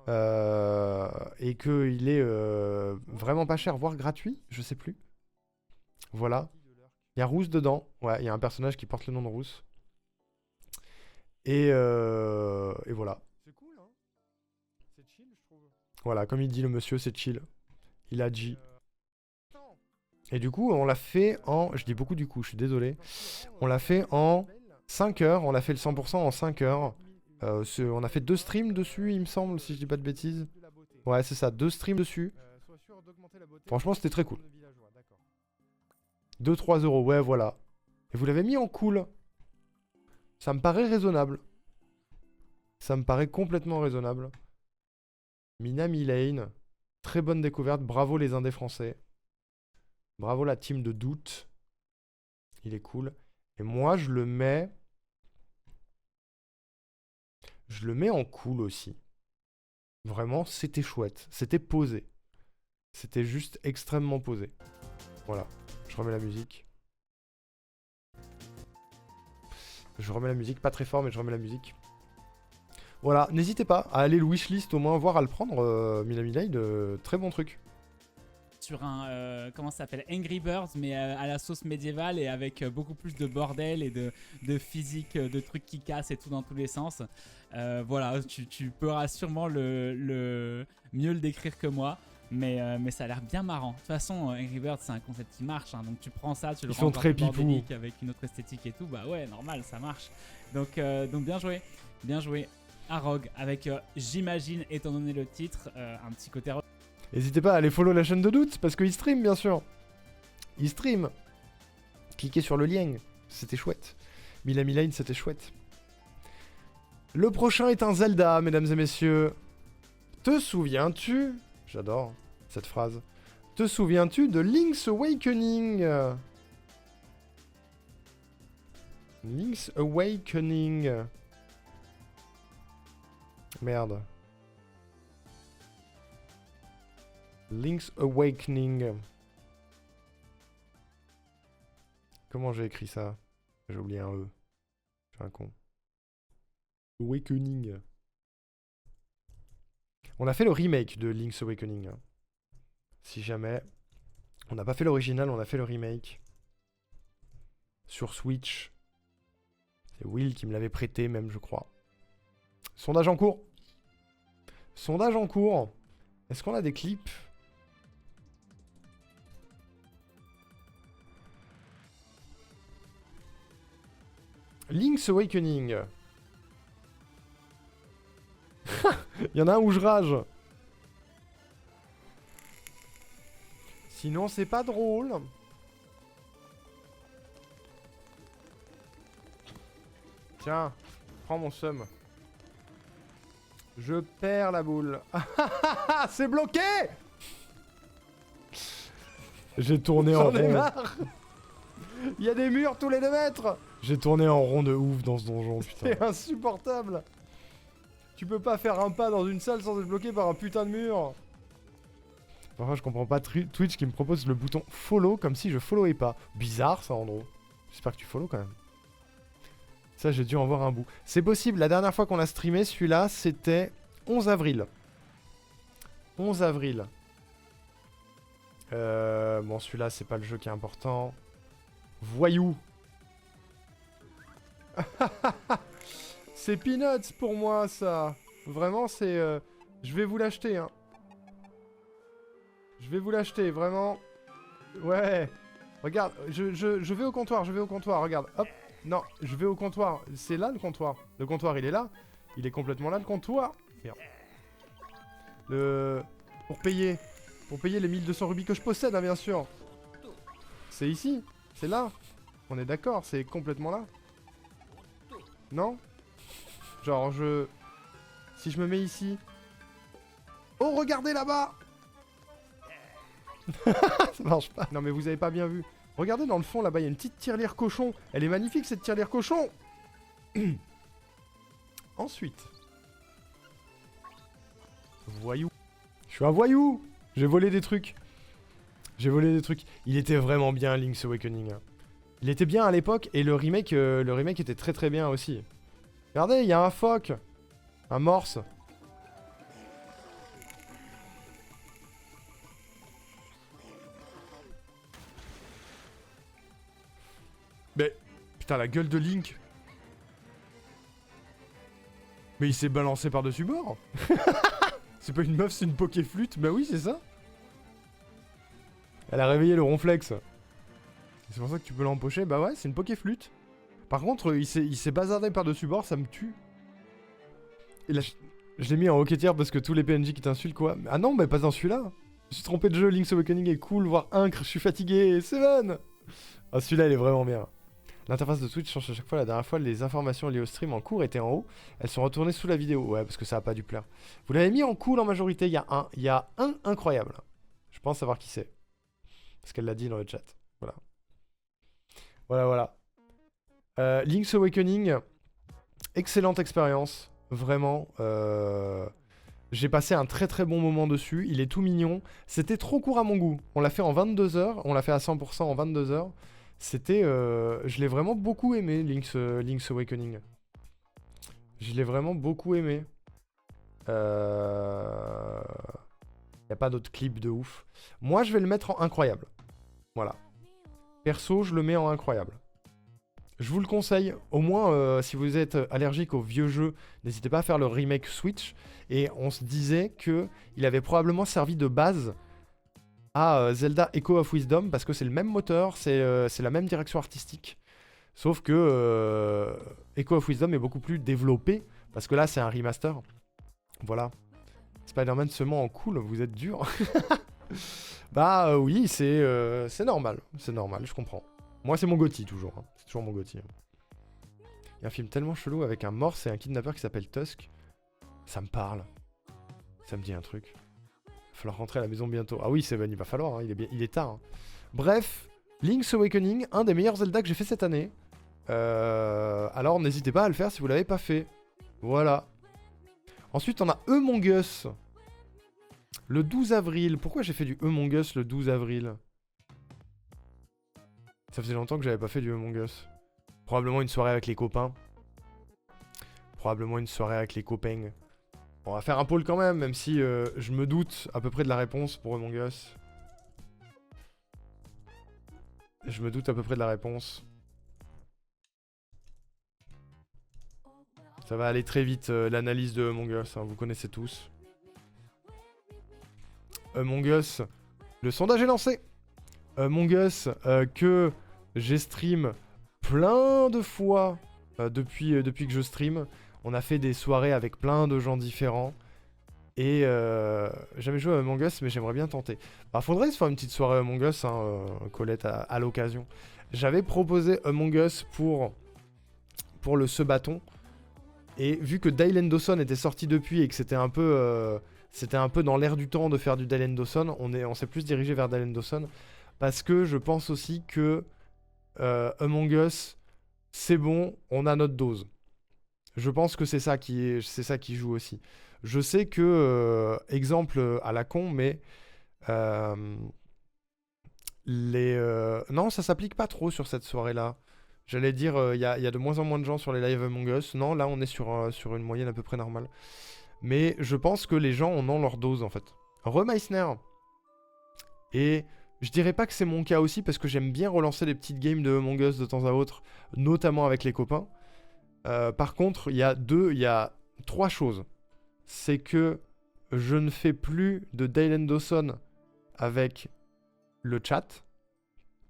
A: Et qu'il est vraiment pas cher, voire gratuit, je sais plus. Voilà. Il y a Rousse dedans. Ouais, il y a un personnage qui porte le nom de Rousse. Et voilà.
E: C'est cool, hein. C'est chill, je trouve.
A: Voilà, comme il dit le monsieur, c'est chill. Il a G. Et du coup, on l'a fait en... Je dis beaucoup du coup, je suis désolé. On l'a fait en 5 heures. On l'a fait le 100% en 5 heures. On a fait 2 streams dessus, il me semble, si je dis pas de bêtises. Ouais, c'est ça, 2 streams dessus. Franchement, c'était très cool. 2-3 euros, ouais, voilà. Et vous l'avez mis en cool. Ça me paraît raisonnable. Ça me paraît complètement raisonnable. Minami Lane. Très bonne découverte. Bravo les indés français. Bravo la team de Doute. Il est cool. Et moi, je le mets... Je le mets en cool aussi. Vraiment, c'était chouette. C'était posé. C'était juste extrêmement posé. Voilà. Je remets la musique. Je remets la musique. Pas très fort, mais je remets la musique. Voilà. N'hésitez pas à aller le wishlist au moins, voir à le prendre. Minami Lane, très bon truc.
F: Sur un, comment ça s'appelle, Angry Birds, mais à la sauce médiévale et avec beaucoup plus de bordel et de physique, de trucs qui cassent et tout dans tous les sens. Voilà, tu pourras sûrement mieux le décrire que moi, mais ça a l'air bien marrant. De toute façon, Angry Birds, c'est un concept qui marche, hein, donc tu prends ça, tu le rends
A: très pipou
F: avec une autre esthétique et tout, bah ouais, normal, ça marche. Donc bien joué à Rogue, avec, j'imagine, étant donné le titre, un petit côté...
A: N'hésitez pas à aller follow la chaîne de Doute, parce qu'il stream, bien sûr. Il stream. Cliquez sur le lien, c'était chouette. Minami Lane, c'était chouette. Le prochain est un Zelda, mesdames et messieurs. Te souviens-tu... J'adore cette phrase. Te souviens-tu de Link's Awakening? Link's Awakening. Merde. Link's Awakening. Comment j'ai écrit ça? J'ai oublié un E. Je suis un con. Awakening. On a fait le remake de Link's Awakening. Hein. Si jamais. On n'a pas fait l'original, on a fait le remake. Sur Switch. C'est Will qui me l'avait prêté même, je crois. Sondage en cours. Sondage en cours. Est-ce qu'on a des clips? Link's Awakening. Il y en a un où je rage. Sinon, c'est pas drôle. Tiens, prends mon seum. Je perds la boule. C'est bloqué. J'ai tourné en rond. J'en ai marre. Il y a des murs tous les 2 mètres. J'ai tourné en rond de ouf dans ce donjon, putain. C'est insupportable. Tu peux pas faire un pas dans une salle sans être bloqué par un putain de mur. Enfin, je comprends pas Twitch qui me propose le bouton follow comme si je followais pas. Bizarre ça, Andro. J'espère que tu follow quand même. Ça, j'ai dû en voir un bout. C'est possible, la dernière fois qu'on a streamé, celui-là, c'était 11 avril. 11 avril. Bon, celui-là, c'est pas le jeu qui est important. Voyou. C'est peanuts pour moi, ça. Vraiment, c'est... Je vais vous l'acheter, hein. Je vais vous l'acheter, vraiment. Ouais. Regarde, je vais au comptoir, regarde. Hop. Non, je vais au comptoir. C'est là, le comptoir. Le comptoir, il est là. Il est complètement là, le comptoir. Merde. Pour payer les 1200 rubis que je possède, hein, bien sûr. C'est ici. C'est là. On est d'accord, c'est complètement là. Non? Genre, si je me mets ici... Oh, regardez là-bas. Ça marche pas. Non, mais vous avez pas bien vu. Regardez dans le fond, là-bas, il y a une petite tirelire cochon. Elle est magnifique, cette tirelire cochon. Ensuite. Voyou. Je suis un voyou. J'ai volé des trucs. Il était vraiment bien, Link's Awakening. Il était bien à l'époque, et le remake était très très bien aussi. Regardez, il y a un phoque. Un morse. Mais, putain, la gueule de Link. Mais il s'est balancé par-dessus bord. C'est pas une meuf, c'est une poké-flûte. Bah oui, c'est ça. Elle a réveillé le ronflex. C'est pour ça que tu peux l'empocher. Bah ouais, c'est une poké-flûte. Par contre, il s'est bazardé par-dessus bord, ça me tue. Et là, je l'ai mis en hockey-tiers parce que tous les PNJ qui t'insultent, quoi. Ah non, mais pas dans celui-là. Je suis trompé de jeu, Link's Awakening est cool, voire incre, je suis fatigué, Seven. Ah, celui-là, il est vraiment bien. L'interface de Twitch change à chaque fois. La dernière fois, les informations liées au stream en cours étaient en haut. Elles sont retournées sous la vidéo. Ouais, parce que ça a pas dû plaire. Vous l'avez mis en cool en majorité. Il y a un incroyable. Je pense savoir qui c'est. Parce qu'elle l'a dit dans le chat. Voilà. Voilà. Link's Awakening, excellente expérience. Vraiment. J'ai passé un très très bon moment dessus. Il est tout mignon. C'était trop court à mon goût. On l'a fait en 22 heures. On l'a fait à 100% en 22 heures. C'était... je l'ai vraiment beaucoup aimé, Link's Awakening. Je l'ai vraiment beaucoup aimé. Y a pas d'autres clips de ouf. Moi, je vais le mettre en incroyable. Voilà. Perso, je le mets en incroyable. Je vous le conseille. Au moins, si vous êtes allergique aux vieux jeux, n'hésitez pas à faire le remake Switch. Et on se disait que il avait probablement servi de base à Zelda Echo of Wisdom, parce que c'est le même moteur, c'est la même direction artistique. Sauf que Echo of Wisdom est beaucoup plus développé, parce que là c'est un remaster. Voilà. Spider-Man seulement en cool, vous êtes dur. Bah oui, c'est normal, je comprends. Moi c'est mon GOTY toujours, hein. C'est toujours mon GOTY. Il y a un film tellement chelou avec un morse et un kidnappeur qui s'appelle Tusk. Ça me parle. Ça me dit un truc. Il va falloir rentrer à la maison bientôt. Ah oui, Seven, il va falloir, hein, il est tard. Hein. Bref, Link's Awakening, un des meilleurs Zelda que j'ai fait cette année. Alors n'hésitez pas à le faire si vous l'avez pas fait. Voilà. Ensuite, on a Among Us. Le 12 avril. Pourquoi j'ai fait du Among Us le 12 avril? Ça faisait longtemps que j'avais pas fait du Among Us. Probablement une soirée avec les copains. On va faire un poll quand même si je me doute à peu près de la réponse pour Among Us. Je me doute à peu près de la réponse. Ça va aller très vite, l'analyse de Among Us, hein, vous connaissez tous. Among Us, le sondage est lancé. Among Us, que j'ai stream plein de fois depuis que je stream. On a fait des soirées avec plein de gens différents. Et jamais joué à Among Us, mais j'aimerais bien tenter. Bah, faudrait se faire une petite soirée Among Us, hein, Colette, à l'occasion. J'avais proposé Among Us pour le ce bâton. Et vu que Dylan Dawson était sorti depuis et que c'était un peu dans l'air du temps de faire du Dylan Dawson, on s'est plus dirigé vers Dylan Dawson. Parce que je pense aussi que Among Us, c'est bon, on a notre dose. Je pense que c'est ça qui joue aussi. Je sais que, exemple à la con, mais non, ça s'applique pas trop sur cette soirée-là. J'allais dire, il y a de moins en moins de gens sur les lives Among Us. Non, là, on est sur une moyenne à peu près normale. Mais je pense que les gens en ont leur dose, en fait. Meissner. Et je dirais pas que c'est mon cas aussi, parce que j'aime bien relancer les petites games de Among Us de temps à autre, notamment avec les copains. Par contre, il y a 3 choses. C'est que je ne fais plus de Dylan Dawson avec le chat,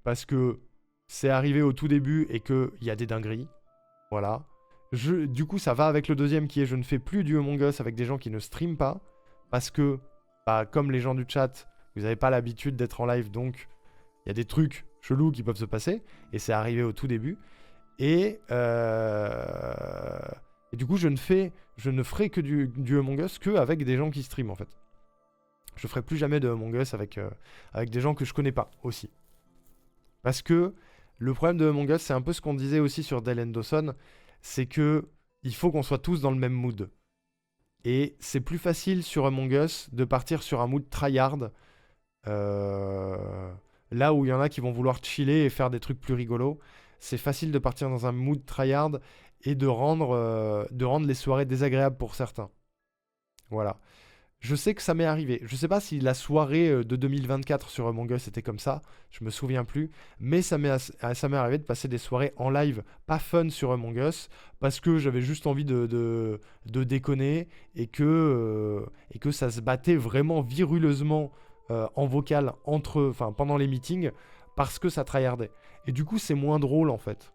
A: parce que c'est arrivé au tout début et qu'il y a des dingueries. Voilà. Du coup, ça va avec le deuxième qui est je ne fais plus du Among Us avec des gens qui ne streament pas, parce que, bah, comme les gens du chat, vous n'avez pas l'habitude d'être en live, donc il y a des trucs chelous qui peuvent se passer, et c'est arrivé au tout début. Et du coup, je ne ferai que du Among Us que avec des gens qui streament, en fait. Je ferai plus jamais de Among Us avec des gens que je connais pas, aussi. Parce que le problème de Among Us, c'est un peu ce qu'on disait aussi sur Dylan Dawson, c'est que il faut qu'on soit tous dans le même mood. Et c'est plus facile sur Among Us de partir sur un mood tryhard, là où il y en a qui vont vouloir chiller et faire des trucs plus rigolos. C'est facile de partir dans un mood tryhard et de rendre les soirées désagréables pour certains. Voilà. Je sais que ça m'est arrivé. Je sais pas si la soirée de 2024 sur Among Us était comme ça, je me souviens plus, mais ça m'est arrivé de passer des soirées en live pas fun sur Among Us parce que j'avais juste envie de déconner et que ça se battait vraiment viruleusement en vocal pendant les meetings parce que ça tryhardait. Et du coup, c'est moins drôle en fait.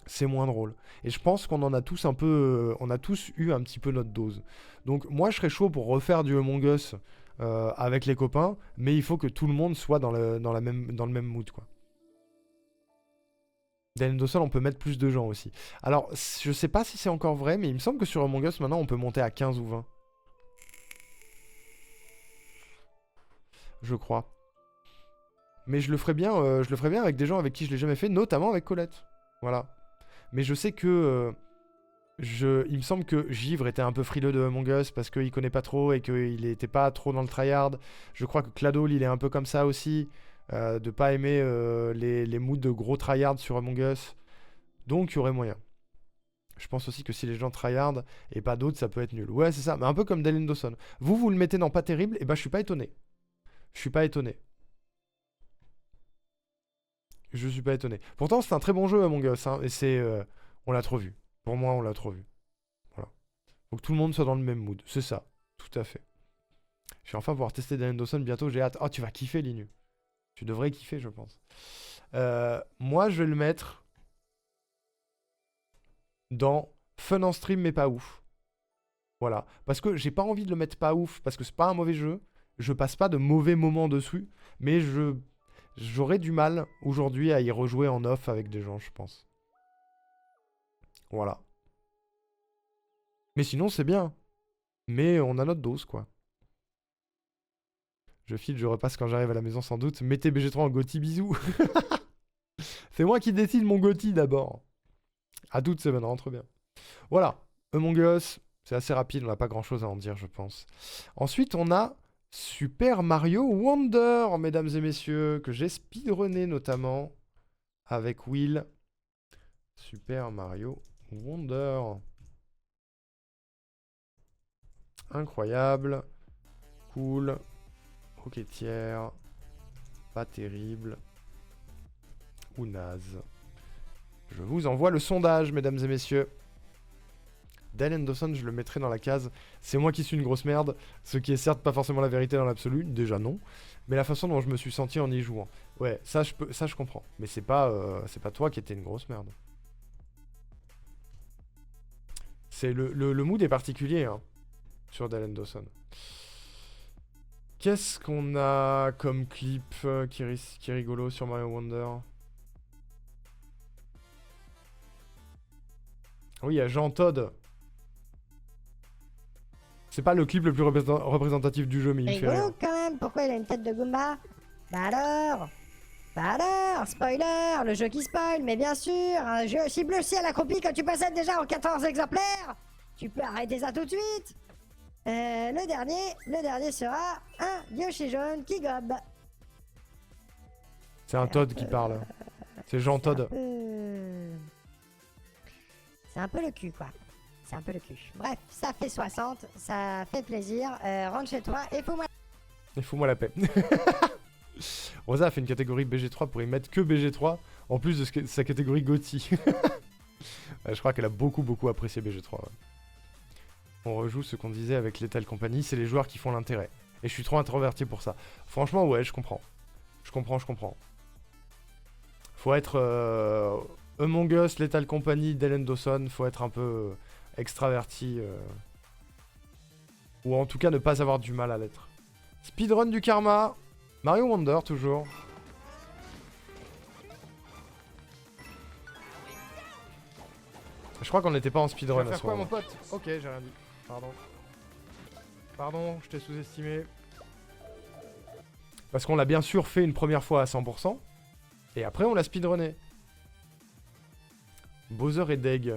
A: C'est moins drôle. Et je pense qu'on en a tous on a tous eu un petit peu notre dose. Donc moi je serais chaud pour refaire du Among Us avec les copains, mais il faut que tout le monde soit dans le même mood quoi. Dans Dawson on peut mettre plus de gens aussi. Alors je sais pas si c'est encore vrai, mais il me semble que sur Among Us maintenant on peut monter à 15 ou 20. Je crois. Mais je le ferais bien avec des gens avec qui je l'ai jamais fait, notamment avec Colette. Voilà. Mais je sais que il me semble que Givre était un peu frileux de Among Us parce qu'il connaît pas trop et qu'il était pas trop dans le tryhard. Je crois que Cladol il est un peu comme ça aussi, de pas aimer les moods de gros tryhard sur Among Us. Donc il y aurait moyen. Je pense aussi que si les gens tryhard et pas d'autres, ça peut être nul. Ouais, c'est ça, mais un peu comme Dylan Dawson. Vous le mettez dans pas terrible, et ben je suis pas étonné. Je suis pas étonné. Je suis pas étonné. Pourtant, c'est un très bon jeu, Among Us, hein, et c'est... on l'a trop vu. Pour moi, on l'a trop vu. Voilà. Faut que tout le monde soit dans le même mood. C'est ça. Tout à fait. Je vais enfin pouvoir tester Dylan Dawson bientôt. J'ai hâte. Oh, tu vas kiffer, Linu. Tu devrais kiffer, je pense. Moi, je vais le mettre dans Fun en stream, mais pas ouf. Voilà. Parce que j'ai pas envie de le mettre pas ouf, parce que c'est pas un mauvais jeu. Je passe pas de mauvais moments dessus, mais j'aurais du mal aujourd'hui à y rejouer en off avec des gens, je pense. Voilà. Mais sinon, c'est bien. Mais on a notre dose, quoi. Je file, je repasse quand j'arrive à la maison sans doute. Mettez BG3 en Gotti, bisous. C'est moi qui décide mon Gotti d'abord. À toutes, Seven, rentre bien. Voilà. Among Us, c'est assez rapide, on n'a pas grand chose à en dire, je pense. Ensuite, on a Super Mario Wonder, mesdames et messieurs, que j'ai speedrunné notamment avec Will. Super Mario Wonder. Incroyable. Cool. Roquetière. Pas terrible. Ou naze. Je vous envoie le sondage, mesdames et messieurs. Dylan Dawson, je le mettrai dans la case « C'est moi qui suis une grosse merde », ce qui est certes pas forcément la vérité dans l'absolu, déjà non, mais la façon dont je me suis senti en y jouant. Ouais, ça je comprends, mais c'est pas toi qui étais une grosse merde. C'est le mood est particulier, hein, sur Dylan Dawson. Qu'est-ce qu'on a comme clip qui est rigolo sur Mario Wonder? Oui, il y a Jean Todt. C'est pas le clip le plus représentatif du jeu, mais il me fait rire.
G: Rigolo quand même, pourquoi il a une tête de Goomba? Bah alors, spoiler, le jeu qui spoil, mais bien sûr, un jeu aussi bleu ciel accroupi que tu possèdes déjà en 14 exemplaires. Tu peux arrêter ça tout de suite. Le dernier sera un Yoshi jaune qui gobe.
A: C'est un Todd qui parle. C'est Jean Todt.
G: C'est un peu le cul, quoi. C'est un peu le cul. Bref, ça fait 60, ça fait plaisir. Rentre chez toi et fous-moi...
A: Et fous-moi la paix. Rosa a fait une catégorie BG3 pour y mettre que BG3, en plus de sa catégorie Gotti. Je crois qu'elle a beaucoup apprécié BG3. Ouais. On rejoue ce qu'on disait avec Lethal Company, c'est les joueurs qui font l'intérêt. Et je suis trop introverti pour ça. Franchement, ouais, je comprends. Je comprends. Faut être... Among Us, Lethal Company, Dylan Dawson, faut être un peu extraverti. Ou en tout cas ne pas avoir du mal à l'être. Speedrun du karma. Mario Wonder, toujours. Je crois qu'on n'était pas en speedrun à ce moment. Faire quoi, mon pote? Ok, j'ai rien dit. Pardon, je t'ai sous-estimé. Parce qu'on l'a bien sûr fait une première fois à 100%. Et après, on l'a speedrunné. Bowser et Deg.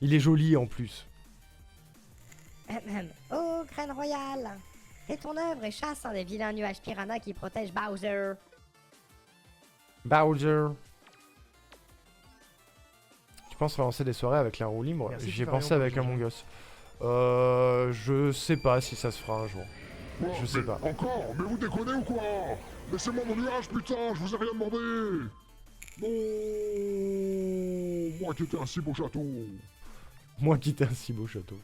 A: Il est joli en plus.
G: Oh, Crâne Royal, fais ton œuvre et chasse un des vilains nuages piranha qui protègent Bowser.
A: Bowser. Tu Tu penses relancer des soirées avec la roue libre?
E: Merci,
A: J'y ai
E: Farion,
A: pensé avec
E: pour le
A: Among Us. Je sais pas si ça se fera un jour.
H: Quoi,
A: Je sais
H: mais
A: pas.
H: Encore? Mais vous déconnez ou quoi? Laissez-moi mon nuage, putain, je vous ai rien demandé. Non, moi qui étais un si beau château.
A: Moi qui étais un si beau château.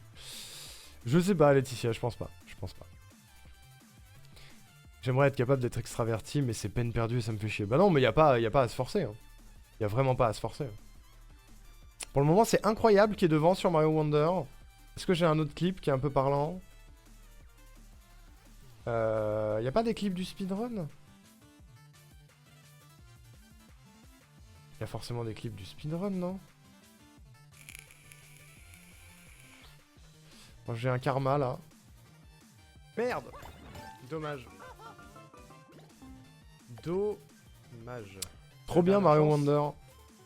A: Je sais pas, Laetitia, je pense pas. Je pense pas. J'aimerais être capable d'être extraverti, mais c'est peine perdue et ça me fait chier. Bah non, mais y a pas à se forcer. Hein. Y a vraiment pas à se forcer. Pour le moment, c'est Incroyable qui est devant sur Mario Wonder. Est-ce que j'ai un autre clip qui est un peu parlant? Y a pas des clips du speedrun? Y a forcément des clips du speedrun, non? Bon, j'ai un karma là. Merde! Dommage. Dommage. Trop bien Mario Wonder.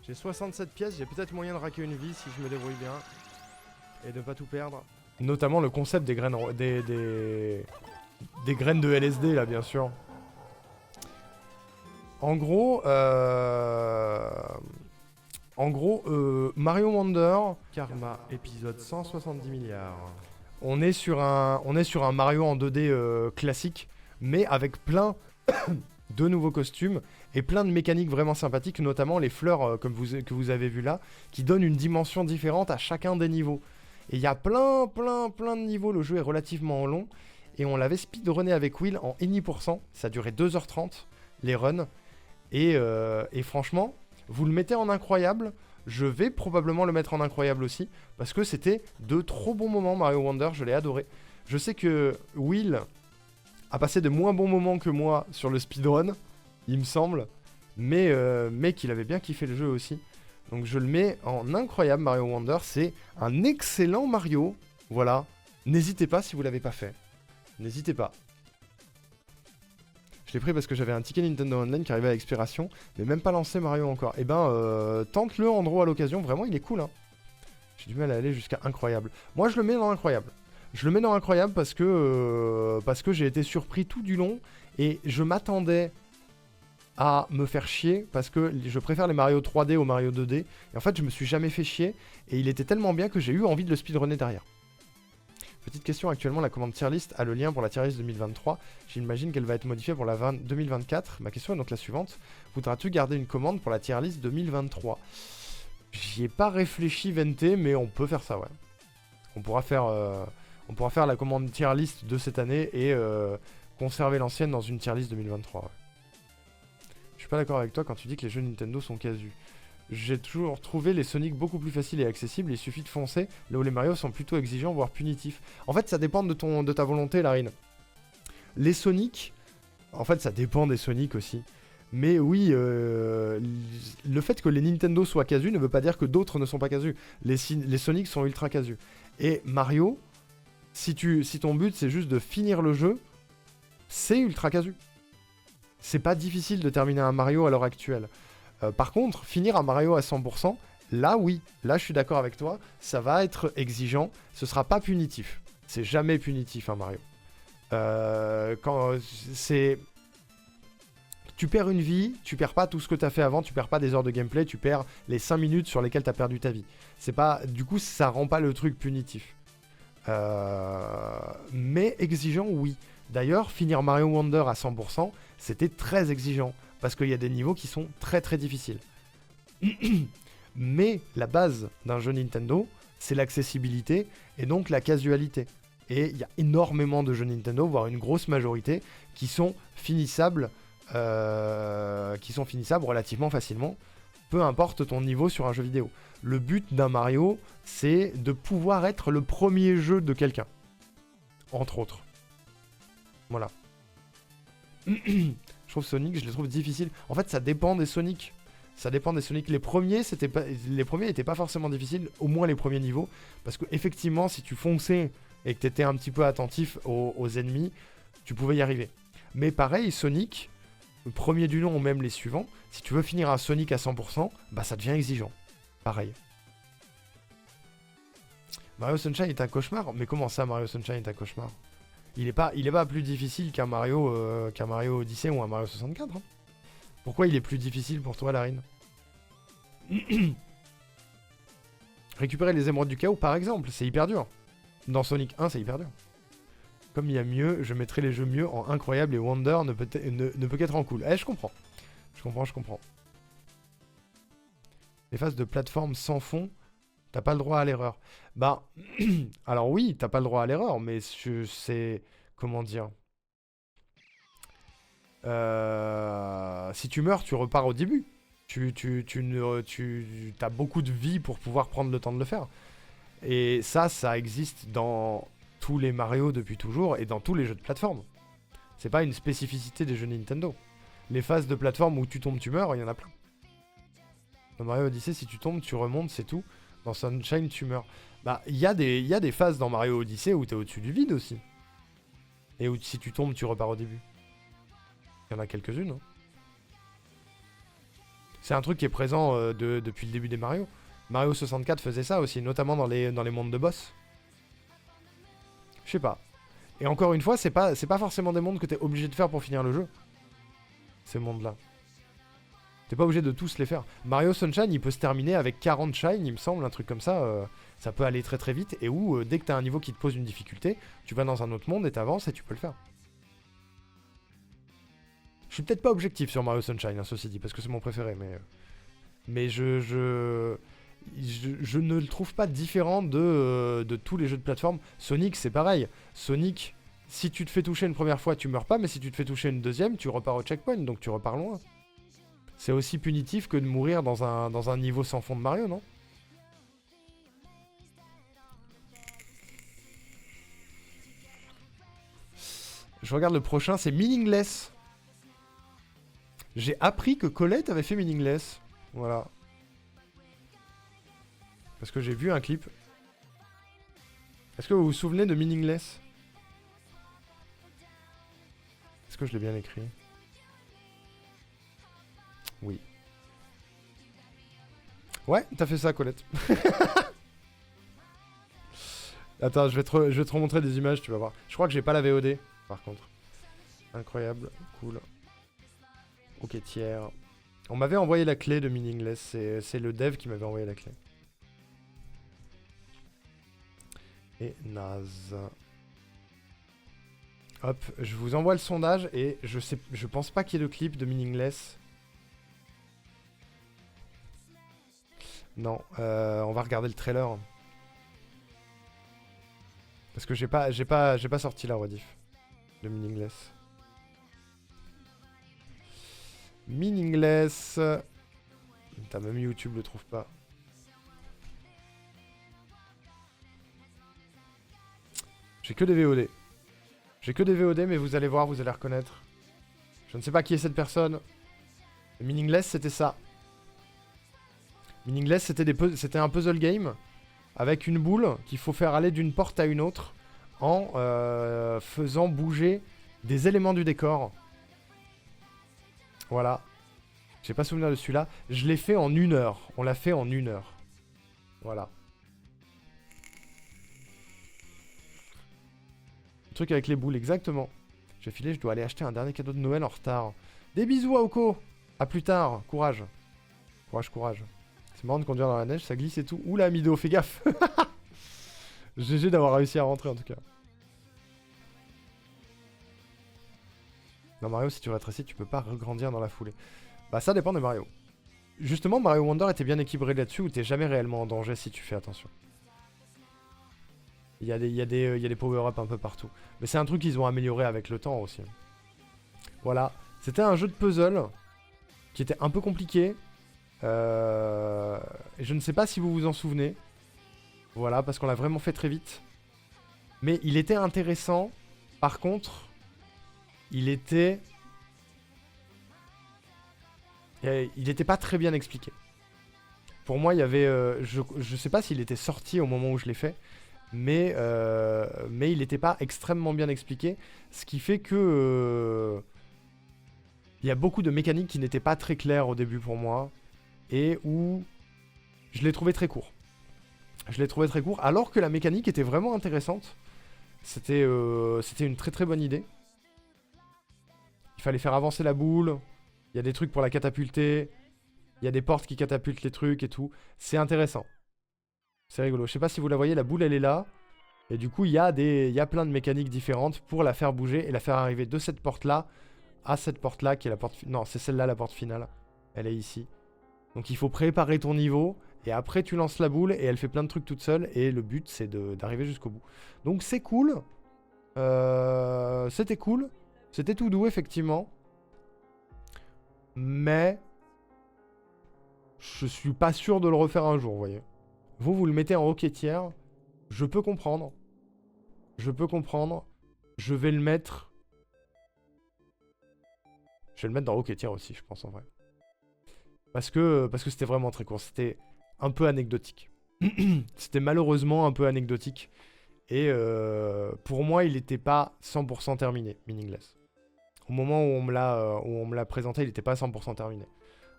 A: J'ai 67 pièces, j'ai peut-être moyen de raquer une vie si je me débrouille bien. Et de pas tout perdre. Notamment le concept des graines des graines de LSD là bien sûr. En gros, Mario Wonder, Karma, épisode 170 milliards. On est sur un Mario en 2D classique, mais avec plein de nouveaux costumes et plein de mécaniques vraiment sympathiques, notamment les fleurs que vous avez vu là, qui donnent une dimension différente à chacun des niveaux. Et il y a plein de niveaux, le jeu est relativement long, et on l'avait speedrunné avec Will en any%, ça durait 2h30, les runs, et franchement, vous le mettez en incroyable, je vais probablement le mettre en incroyable aussi, parce que c'était de trop bons moments Mario Wonder, je l'ai adoré. Je sais que Will a passé de moins bons moments que moi sur le speedrun, il me semble, mais qu'il avait bien kiffé le jeu aussi. Donc je le mets en incroyable Mario Wonder, c'est un excellent Mario, voilà. N'hésitez pas si vous l'avez pas fait, n'hésitez pas. Je l'ai pris parce que j'avais un ticket Nintendo Online qui arrivait à expiration, mais même pas lancé Mario encore. Et ben, tente-le Andro à l'occasion, vraiment il est cool hein. J'ai du mal à aller jusqu'à incroyable. Moi je le mets dans incroyable. Je le mets dans incroyable parce que j'ai été surpris tout du long et je m'attendais à me faire chier parce que je préfère les Mario 3D aux Mario 2D. Et en fait je me suis jamais fait chier et il était tellement bien que j'ai eu envie de le speedrunner derrière. Petite question, actuellement la commande tier list a le lien pour la tier list 2023. J'imagine qu'elle va être modifiée pour la 2024. Ma question est donc la suivante. Voudras-tu garder une commande pour la tier list 2023? J'y ai pas réfléchi Venté, mais on peut faire ça, ouais. On pourra faire la commande tier list de cette année et conserver l'ancienne dans une tier list 2023, ouais. Je suis pas d'accord avec toi quand tu dis que les jeux Nintendo sont casus. J'ai toujours trouvé les Sonic beaucoup plus faciles et accessibles, il suffit de foncer, là où les Mario sont plutôt exigeants, voire punitifs. En fait, ça dépend de ta volonté, Larine. Les Sonic, en fait, ça dépend des Sonic aussi. Mais oui, le fait que les Nintendo soient casus ne veut pas dire que d'autres ne sont pas casus. Les Sonic sont ultra casus. Et Mario, si ton but c'est juste de finir le jeu, c'est ultra casu. C'est pas difficile de terminer un Mario à l'heure actuelle. Par contre, finir un Mario à 100%, là oui, là je suis d'accord avec toi, ça va être exigeant, ce sera pas punitif. C'est jamais punitif un Mario. Tu perds une vie, tu perds pas tout ce que t'as fait avant, tu perds pas des heures de gameplay, tu perds les 5 minutes sur lesquelles t'as perdu ta vie. C'est pas, du coup ça rend pas le truc punitif. Mais exigeant, oui. D'ailleurs, finir Mario Wonder à 100%, c'était très exigeant. Parce qu'il y a des niveaux qui sont très très difficiles. Mais la base d'un jeu Nintendo, c'est l'accessibilité et donc la casualité. Et il y a énormément de jeux Nintendo, voire une grosse majorité, qui sont finissables relativement facilement, peu importe ton niveau sur un jeu vidéo. Le but d'un Mario, c'est de pouvoir être le premier jeu de quelqu'un. Entre autres. Voilà. Je trouve Sonic, je les trouve difficiles. En fait, ça dépend des Sonic. Ça dépend des Sonic. Les premiers n'étaient pas forcément difficiles, au moins les premiers niveaux. Parce que effectivement, si tu fonçais et que tu étais un petit peu attentif aux ennemis, tu pouvais y arriver. Mais pareil, Sonic, le premier du nom ou même les suivants, si tu veux finir un Sonic à 100%, bah ça devient exigeant. Pareil. Mario Sunshine est un cauchemar? Mais comment ça, Mario Sunshine est un cauchemar? Il est pas plus difficile qu'un Mario Odyssey ou un Mario 64. Hein. Pourquoi il est plus difficile pour toi, Larine? Récupérer les émeraudes du chaos, par exemple, c'est hyper dur. Dans Sonic 1, c'est hyper dur. Comme il y a mieux, je mettrai les jeux mieux en incroyable et Wonder ne peut qu'être en cool. Eh, je comprends. Je comprends. Les phases de plateforme sans fond, t'as pas le droit à l'erreur. Bah, alors oui, t'as pas le droit à l'erreur, mais c'est... Comment dire si tu meurs, tu repars au début. T'as beaucoup de vie pour pouvoir prendre le temps de le faire. Et ça existe dans tous les Mario depuis toujours et dans tous les jeux de plateforme. C'est pas une spécificité des jeux Nintendo. Les phases de plateforme où tu tombes, tu meurs, il y en a plein. Dans Mario Odyssey, si tu tombes, tu remontes, c'est tout. Dans Sunshine, tu meurs. Bah, il y a des phases dans Mario Odyssey où t'es au-dessus du vide aussi. Et où si tu tombes, tu repars au début. Il y en a quelques-unes. Hein. C'est un truc qui est présent depuis le début des Mario. Mario 64 faisait ça aussi, notamment dans les mondes de boss. Je sais pas. Et encore une fois, c'est pas forcément des mondes que t'es obligé de faire pour finir le jeu. Ces mondes-là. T'es pas obligé de tous les faire. Mario Sunshine, il peut se terminer avec 40 shines, il me semble, un truc comme ça. Ça peut aller très très vite. Et où, dès que t'as un niveau qui te pose une difficulté, tu vas dans un autre monde et t'avances et tu peux le faire. Je suis peut-être pas objectif sur Mario Sunshine, hein, ceci dit, parce que c'est mon préféré, mais je ne le trouve pas différent de tous les jeux de plateforme. Sonic, c'est pareil. Sonic, si tu te fais toucher une première fois, tu meurs pas, mais si tu te fais toucher une deuxième, tu repars au checkpoint, donc tu repars loin. C'est aussi punitif que de mourir dans un niveau sans fond de Mario, non? Je regarde le prochain, c'est Meaningless. J'ai appris que Colette avait fait Meaningless. Voilà. Parce que j'ai vu un clip. Est-ce que vous vous souvenez de Meaningless? Est-ce que je l'ai bien écrit? Oui. Ouais, t'as fait ça, Colette. Attends, je vais te remontrer des images, tu vas voir. Je crois que j'ai pas la VOD, par contre. Incroyable, cool. Ok, tiers. On m'avait envoyé la clé de Meaningless, c'est le dev qui m'avait envoyé la clé. Et naze. Hop, je vous envoie le sondage et je pense pas qu'il y ait de clip de Meaningless. Non, on va regarder le trailer. Parce que j'ai pas sorti la rediff de Meaningless. Meaningless. Putain, même YouTube le trouve pas. J'ai que des VOD. J'ai que des VOD, mais vous allez voir, vous allez reconnaître. Je ne sais pas qui est cette personne. Meaningless, c'était ça. Meaningless, c'était un puzzle game avec une boule qu'il faut faire aller d'une porte à une autre en faisant bouger des éléments du décor. Voilà. J'ai pas souvenir de celui-là. Je l'ai fait en 1 heure. On l'a fait en 1 heure. Voilà. Le truc avec les boules, exactement. J'ai filé, je dois aller acheter un dernier cadeau de Noël en retard. Des bisous à Oko. À plus tard. Courage. Courage, courage. C'est marrant de conduire dans la neige, ça glisse et tout. Oula, Mido, fais gaffe. GG d'avoir réussi à rentrer en tout cas. Dans Mario, si tu rétrécis, tu peux pas regrandir dans la foulée. Bah ça dépend de Mario. Justement, Mario Wonder était bien équilibré là-dessus où t'es jamais réellement en danger si tu fais attention. Il y a des power-up un peu partout. Mais c'est un truc qu'ils ont amélioré avec le temps aussi. Voilà. C'était un jeu de puzzle qui était un peu compliqué. Et je ne sais pas si vous vous en souvenez. Voilà, parce qu'on l'a vraiment fait très vite. Mais il était intéressant. Par contre, il était pas très bien expliqué. Pour moi, il y avait... je sais pas s'il était sorti au moment où je l'ai fait. Mais il n'était pas extrêmement bien expliqué. Ce qui fait que... il y a beaucoup de mécaniques qui n'étaient pas très claires au début pour moi. Et où je l'ai trouvé très court. Je l'ai trouvé très court, alors que la mécanique était vraiment intéressante. C'était une très très bonne idée. Il fallait faire avancer la boule. Il y a des trucs pour la catapulter. Il y a des portes qui catapultent les trucs et tout. C'est intéressant. C'est rigolo. Je sais pas si vous la voyez, la boule elle est là. Et du coup, il y a plein de mécaniques différentes pour la faire bouger et la faire arriver de cette porte-là à cette porte-là qui est la porte... Non, c'est celle-là la porte finale. Elle est ici. Donc il faut préparer ton niveau et après tu lances la boule et elle fait plein de trucs toute seule et le but c'est d'arriver jusqu'au bout. Donc c'est cool. C'était cool. C'était tout doux effectivement. Mais je suis pas sûr de le refaire un jour, vous voyez. Vous le mettez en roquetière. Je peux comprendre. Je peux comprendre. Je vais le mettre... Je vais le mettre dans roquetière aussi, je pense en vrai. Parce que c'était vraiment très court. C'était un peu anecdotique. C'était malheureusement un peu anecdotique. Et pour moi, il n'était pas 100% terminé, Meaningless. Au moment où on me l'a présenté, il n'était pas 100% terminé.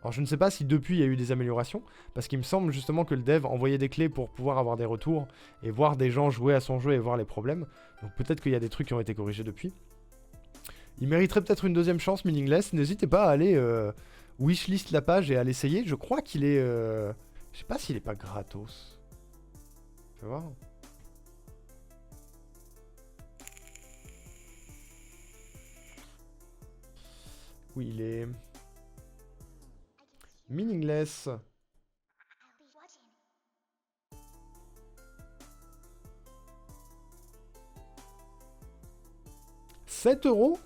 A: Alors je ne sais pas si depuis il y a eu des améliorations, parce qu'il me semble justement que le dev envoyait des clés pour pouvoir avoir des retours, et voir des gens jouer à son jeu et voir les problèmes. Donc peut-être qu'il y a des trucs qui ont été corrigés depuis. Il mériterait peut-être une deuxième chance, Meaningless. N'hésitez pas à aller wishlist la page et à l'essayer. Je crois qu'il est... Je sais pas s'il est pas gratos. Je vais voir. Oui, il est... Meaningless. 7 €?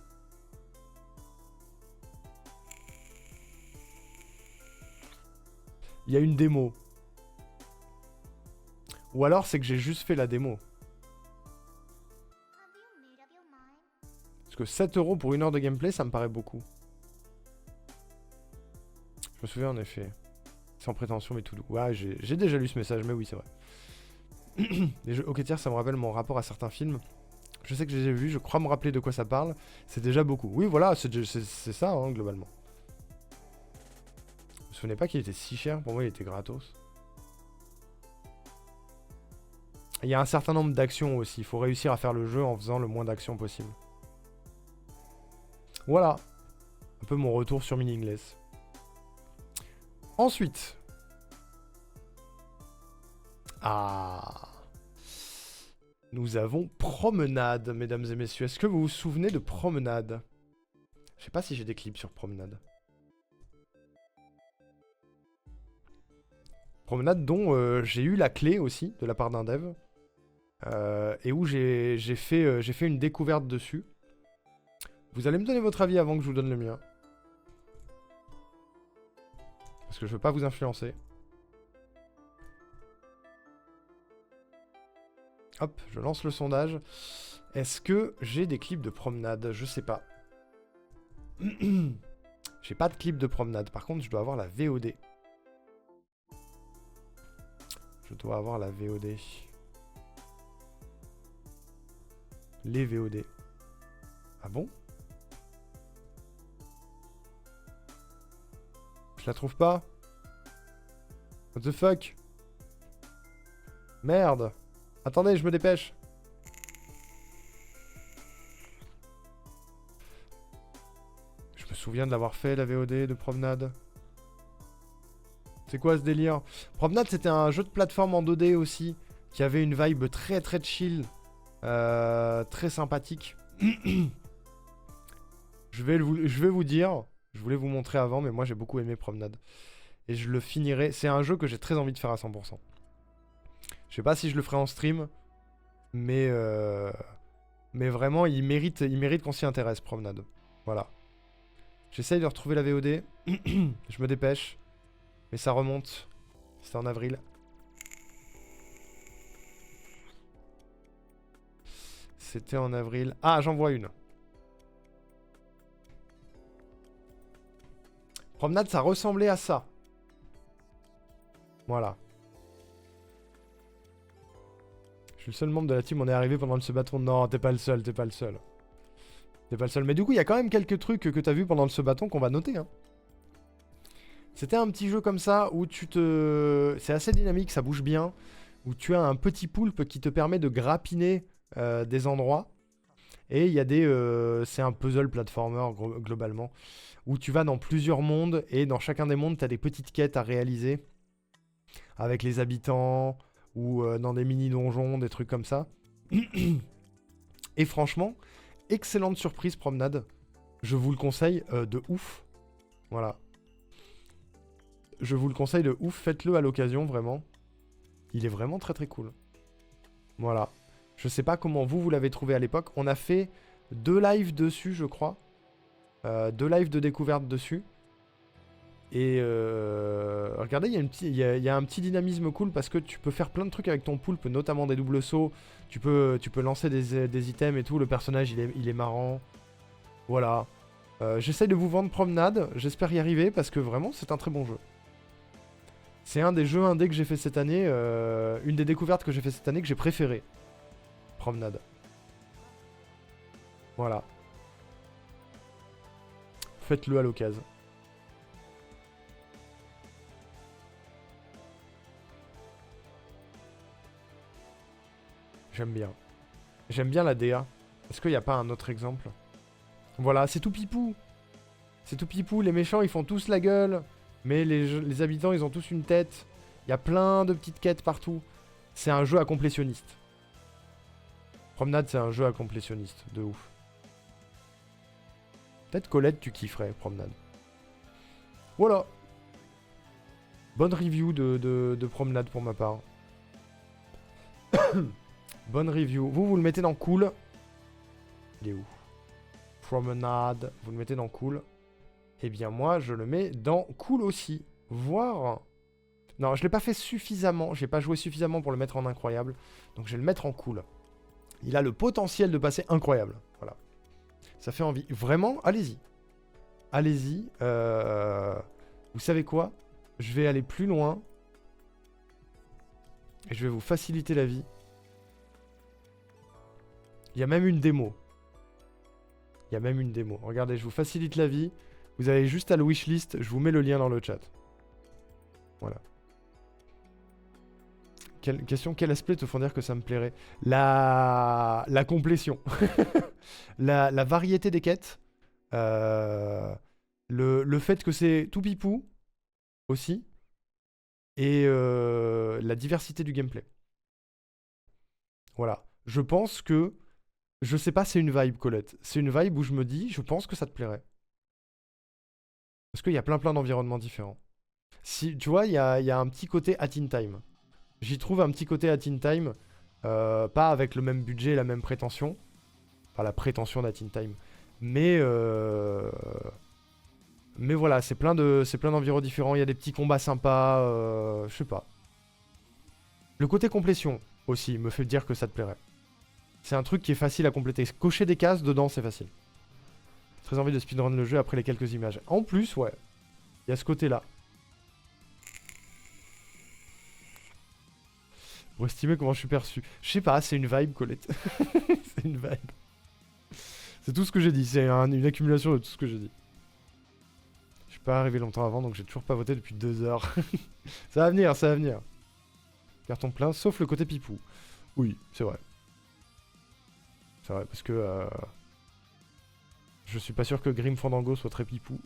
A: Il y a une démo. Ou alors c'est que j'ai juste fait la démo. Parce que 7 € pour 1 heure de gameplay, ça me paraît beaucoup. Je me souviens en effet. Sans prétention mais tout doux. Ouais, j'ai déjà lu ce message, mais oui, c'est vrai. Les jeux hockey-tiers, ça me rappelle mon rapport à certains films. Je sais que je les ai vus, je crois me rappeler de quoi ça parle. C'est déjà beaucoup. Oui, voilà, c'est ça, hein, globalement. Je me souvenais pas qu'il était si cher. Pour moi, il était gratos. Il y a un certain nombre d'actions aussi. Il faut réussir à faire le jeu en faisant le moins d'actions possible. Voilà. Un peu mon retour sur Meaningless. Ensuite. Ah. Nous avons Promenade, mesdames et messieurs. Est-ce que vous vous souvenez de Promenade? Je sais pas si j'ai des clips sur Promenade. Promenade dont j'ai eu la clé aussi, de la part d'un dev. Et où j'ai fait une découverte dessus. Vous allez me donner votre avis avant que je vous donne le mien. Parce que je veux pas vous influencer. Hop, je lance le sondage. Est-ce que j'ai des clips de Promenade? Je sais pas. J'ai pas de clip de Promenade. Par contre, je dois avoir la VOD. Je dois avoir la VOD. Les VOD. Ah bon? Je la trouve pas. What the fuck? Merde. Attendez, je me dépêche. Je me souviens de l'avoir fait, la VOD de Promenade. C'est quoi ce délire? Promenade, c'était un jeu de plateforme en 2D aussi, qui avait une vibe très très chill, très sympathique. Je vais vous dire, je voulais vous montrer avant, mais moi j'ai beaucoup aimé Promenade. Et je le finirai, c'est un jeu que j'ai très envie de faire à 100%. Je sais pas si je le ferai en stream, mais vraiment, il mérite qu'on s'y intéresse, Promenade. Voilà. J'essaye de retrouver la VOD. Je me dépêche. Mais ça remonte. C'était en avril. C'était en avril. Ah, j'en vois une. Promenade, ça ressemblait à ça. Voilà. Je suis le seul membre de la team, on est arrivé pendant le se-bâton. Non, t'es pas le seul, t'es pas le seul. T'es pas le seul. Mais du coup, il y a quand même quelques trucs que t'as vu pendant le se-bâton qu'on va noter. Hein. C'était un petit jeu comme ça où tu te... C'est assez dynamique, ça bouge bien. Où tu as un petit poulpe qui te permet de grappiner des endroits. Et il y a des... c'est un puzzle platformer globalement. Où tu vas dans plusieurs mondes. Et dans chacun des mondes, t'as des petites quêtes à réaliser. Avec les habitants... ou dans des mini-donjons, des trucs comme ça. Et franchement, excellente surprise promenade. Je vous le conseille de ouf. Voilà. Je vous le conseille de ouf, faites-le à l'occasion, vraiment. Il est vraiment très très cool. Voilà. Je sais pas comment vous l'avez trouvé à l'époque. On a fait 2 lives dessus, je crois. 2 lives de découverte dessus. Et regardez, il y a un petit dynamisme cool parce que tu peux faire plein de trucs avec ton poulpe, notamment des doubles sauts. Tu peux lancer des items et tout. Le personnage, il est marrant. Voilà. J'essaye de vous vendre Promenade. J'espère y arriver parce que vraiment, c'est un très bon jeu. C'est un des jeux indés que j'ai fait cette année. Une des découvertes que j'ai fait cette année que j'ai préféré. Promenade. Voilà. Faites-le à l'occasion. J'aime bien. J'aime bien la DA. Est-ce qu'il n'y a pas un autre exemple? Voilà, c'est tout pipou. C'est tout pipou. Les méchants, ils font tous la gueule. Mais les habitants, ils ont tous une tête. Il y a plein de petites quêtes partout. C'est un jeu à complétionniste. Promenade, c'est un jeu à complétionniste. De ouf. Peut-être Colette, tu kifferais, Promenade. Voilà. Bonne review de Promenade pour ma part. Bonne review. Vous le mettez dans cool. Il est où? Promenade. Vous le mettez dans cool. Eh bien, moi, je le mets dans cool aussi. Voire... Non, je l'ai pas fait suffisamment. J'ai pas joué suffisamment pour le mettre en incroyable. Donc, je vais le mettre en cool. Il a le potentiel de passer incroyable. Voilà. Ça fait envie. Vraiment, allez-y. Allez-y. Vous savez quoi? Je vais aller plus loin. Et je vais vous faciliter la vie. Il y a même une démo. Il y a même une démo. Regardez, je vous facilite la vie. Vous avez juste à le wishlist. Je vous mets le lien dans le chat. Voilà. Question, quel aspect te font dire que ça me plairait? La complétion. la variété des quêtes. Le fait que c'est tout pipou aussi. Et la diversité du gameplay. Voilà. Je pense que... Je sais pas, c'est une vibe, Colette. C'est une vibe où je me dis, je pense que ça te plairait. Parce qu'il y a plein d'environnements différents. Si, tu vois, il y a un petit côté Hat in Time. J'y trouve un petit côté Hat in Time. Pas avec le même budget et la même prétention. Pas la prétention d'Hat in Time. Mais voilà, c'est plein d'environnements différents. Il y a des petits combats sympas. Je sais pas. Le côté complétion aussi me fait dire que ça te plairait. C'est un truc qui est facile à compléter. Cocher des cases dedans, c'est facile. Très envie de speedrun le jeu après les quelques images. En plus, ouais. Il y a ce côté-là. Pour estimer comment je suis perçu. Je sais pas, c'est une vibe, Colette. C'est une vibe. C'est tout ce que j'ai dit. C'est une accumulation de tout ce que j'ai dit. Je suis pas arrivé longtemps avant, donc j'ai toujours pas voté depuis 2 heures. Ça va venir, ça va venir. Carton plein, sauf le côté pipou. Oui, c'est vrai. C'est vrai, parce que... je suis pas sûr que Grim Fandango soit très pipou.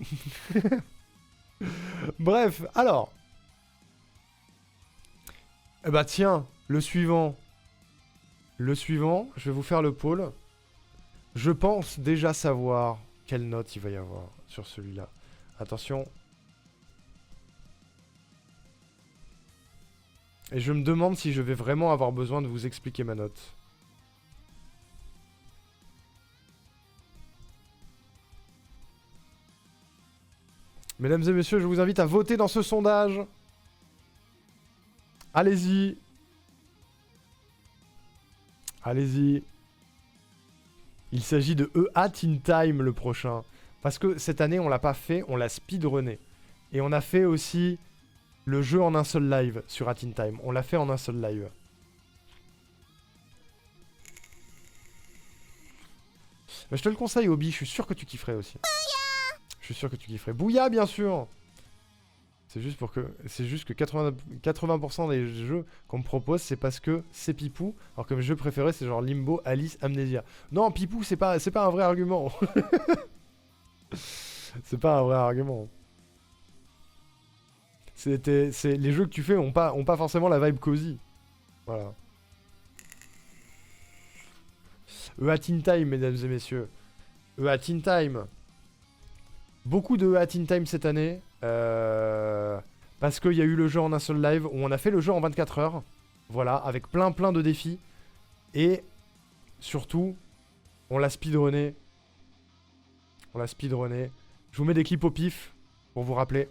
A: Bref, alors. Eh bah tiens, le suivant. Le suivant, je vais vous faire le pôle. Je pense déjà savoir quelle note il va y avoir sur celui-là. Attention. Et je me demande si je vais vraiment avoir besoin de vous expliquer ma note. Mesdames et messieurs, je vous invite à voter dans ce sondage. Allez-y. Allez-y. Il s'agit de Hat in Time le prochain. Parce que cette année, on l'a pas fait, on l'a speedrunné. Et on a fait aussi le jeu en un seul live sur Hat in Time. On l'a fait en un seul live. Mais je te le conseille, Obi, je suis sûr que tu kifferais aussi. Je suis sûr que tu kifferais. Bouya, bien sûr. C'est juste que 80% des jeux qu'on me propose, c'est parce que c'est Pipou. Alors que mes jeux préférés, c'est genre Limbo, Alice, Amnesia. Non, Pipou, c'est pas un vrai argument. C'est pas un vrai argument. Les jeux que tu fais ont pas forcément la vibe cosy. Voilà. EA Teen Time, mesdames et messieurs. EA Teen Time. Beaucoup de EA Teen Time cette année. Parce qu'il y a eu le jeu en un seul live où on a fait le jeu en 24 heures. Voilà, avec plein de défis. Et surtout, on l'a speedrunné. Je vous mets des clips au pif pour vous rappeler.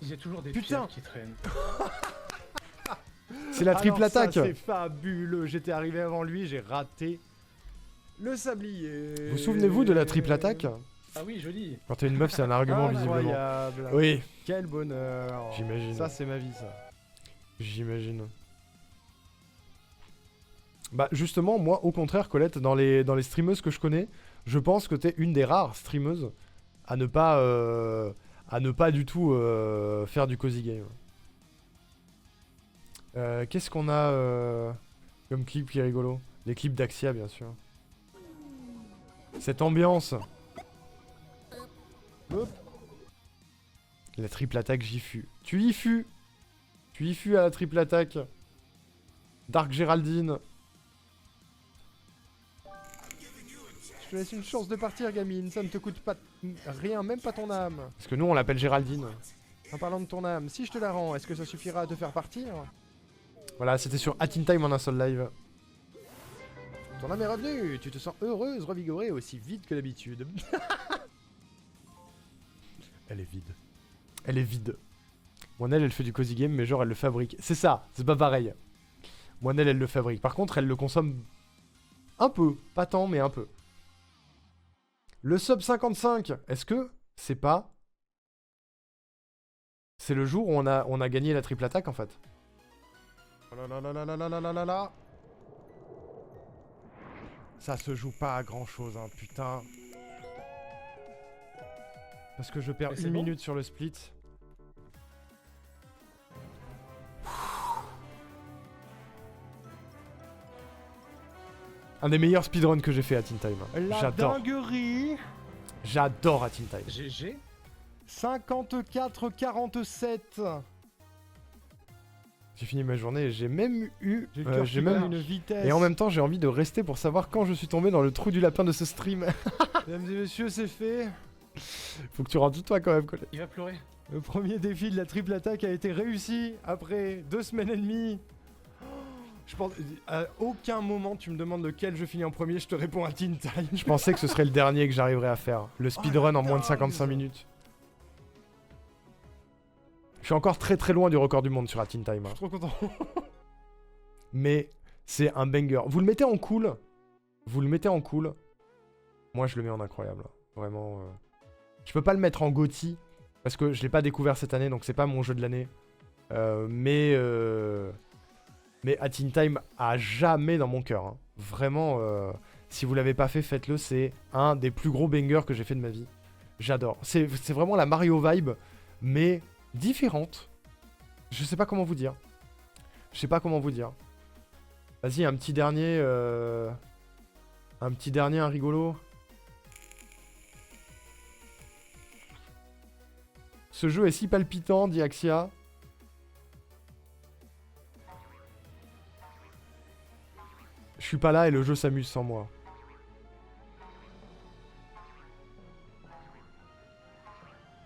E: J'ai toujours des
A: Putain.
E: pierres qui traînent.
A: C'est la triple
E: Alors ça,
A: attaque.
E: c'est fabuleux. J'étais arrivé avant lui, j'ai raté le sablier.
A: Vous souvenez-vous de la triple attaque?
E: Ah oui, joli.
A: Quand t'as une meuf, c'est un argument visiblement.
E: Incroyable.
A: Oui,
E: Quel bonheur.
A: J'imagine.
E: Ça, c'est ma vie, ça.
A: j'imagine. Bah justement, moi, au contraire, Colette, dans les streameuses que je connais, je pense que t'es une des rares streameuses à ne pas du tout faire du cozy game. Qu'est-ce qu'on a comme clip qui est rigolo? Les clips d'Axia, bien sûr. Cette ambiance. Hop. La triple attaque, j'y fus. Tu y fus à la triple attaque. Dark Géraldine.
E: Je te laisse une chance de partir, gamine. Ça ne te coûte pas rien, même pas ton âme.
A: Parce que nous, on l'appelle Géraldine.
E: En parlant de ton âme, si je te la rends, est-ce que ça suffira à te faire partir?
A: Voilà, c'était sur A Teen Time en un seul live.
E: Ton âme est revenue. Tu te sens heureuse, revigorée, aussi vite que d'habitude.
A: Elle est vide. Elle est vide. Moinelle, elle fait du cozy game, mais genre, elle le fabrique. C'est ça, c'est pas pareil. Moinelle, elle le fabrique. Par contre, elle le consomme un peu. Pas tant, mais un peu. Le sub 55, est-ce que c'est pas... C'est le jour où on a gagné la triple attaque, en fait.
E: Oh là là là là là là là là là. Ça se joue pas à grand chose, hein, putain.
A: Parce que je perds
E: Mais c'est
A: une
E: bon.
A: minute sur le split. Un des meilleurs speedruns que j'ai fait à Teen Time.
E: La
A: J'adore.
E: dinguerie.
A: J'adore à Teen Time.
E: GG. 54-47.
A: J'ai fini ma journée et j'ai même eu...
E: J'ai le cœur qui bat à une
A: une...
E: vitesse.
A: Et en même temps, j'ai envie de rester pour savoir quand je suis tombé dans le trou du lapin de ce stream.
E: Mesdames et messieurs, c'est fait.
A: Faut que tu rentres toi quand même, Colette.
E: Il va pleurer. Le premier défi de la triple attaque a été réussi après 2 semaines et demie. Je pense... À aucun moment tu me demandes de quel je finis en premier, je te réponds à Teen Time.
A: Je pensais que ce serait le dernier que j'arriverais à faire. Le speedrun en moins de 55 minutes. Je suis encore très loin du record du monde sur la Teen Time.
E: Je suis trop content.
A: Mais c'est un banger. Vous le mettez en cool. Moi, je le mets en incroyable. Vraiment. Je peux pas le mettre en GOTY. Parce que je l'ai pas découvert cette année. Donc c'est pas mon jeu de l'année. Mais A Teen Time à jamais dans mon cœur. Hein. Vraiment. Si vous l'avez pas fait, faites-le. C'est un des plus gros bangers que j'ai fait de ma vie. J'adore. C'est vraiment la Mario vibe. Mais différente. Je sais pas comment vous dire. Vas-y, un petit dernier. Un rigolo. Ce jeu est si palpitant, dit Axia. Je suis pas là et le jeu s'amuse sans moi.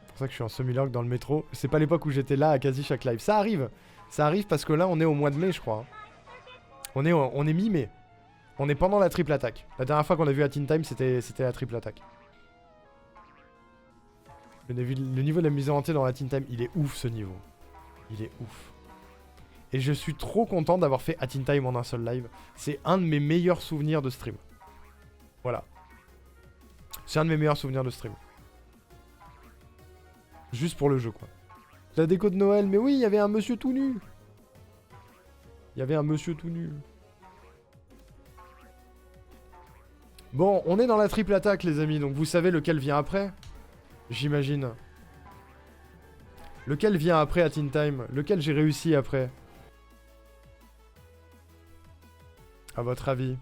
A: C'est pour ça que je suis en semi-log dans le métro. C'est pas l'époque où j'étais là à quasi chaque live. Ça arrive parce que là on est au mois de mai, je crois. On est mi-mai. On est pendant la triple attaque. La dernière fois qu'on a vu à Teen Time, c'était la triple attaque. Le niveau de la mise en entier dans la Teen Time, il est ouf ce niveau. Il est ouf. Et je suis trop content d'avoir fait à Teen Time en un seul live. C'est un de mes meilleurs souvenirs de stream. Voilà. C'est un de mes meilleurs souvenirs de stream. Juste pour le jeu, quoi. La déco de Noël, mais oui, il y avait un monsieur tout nu. Bon, on est dans la triple attaque, les amis, donc vous savez lequel vient après? J'imagine. Lequel vient après à Teen Time? Lequel j'ai réussi après? À votre avis?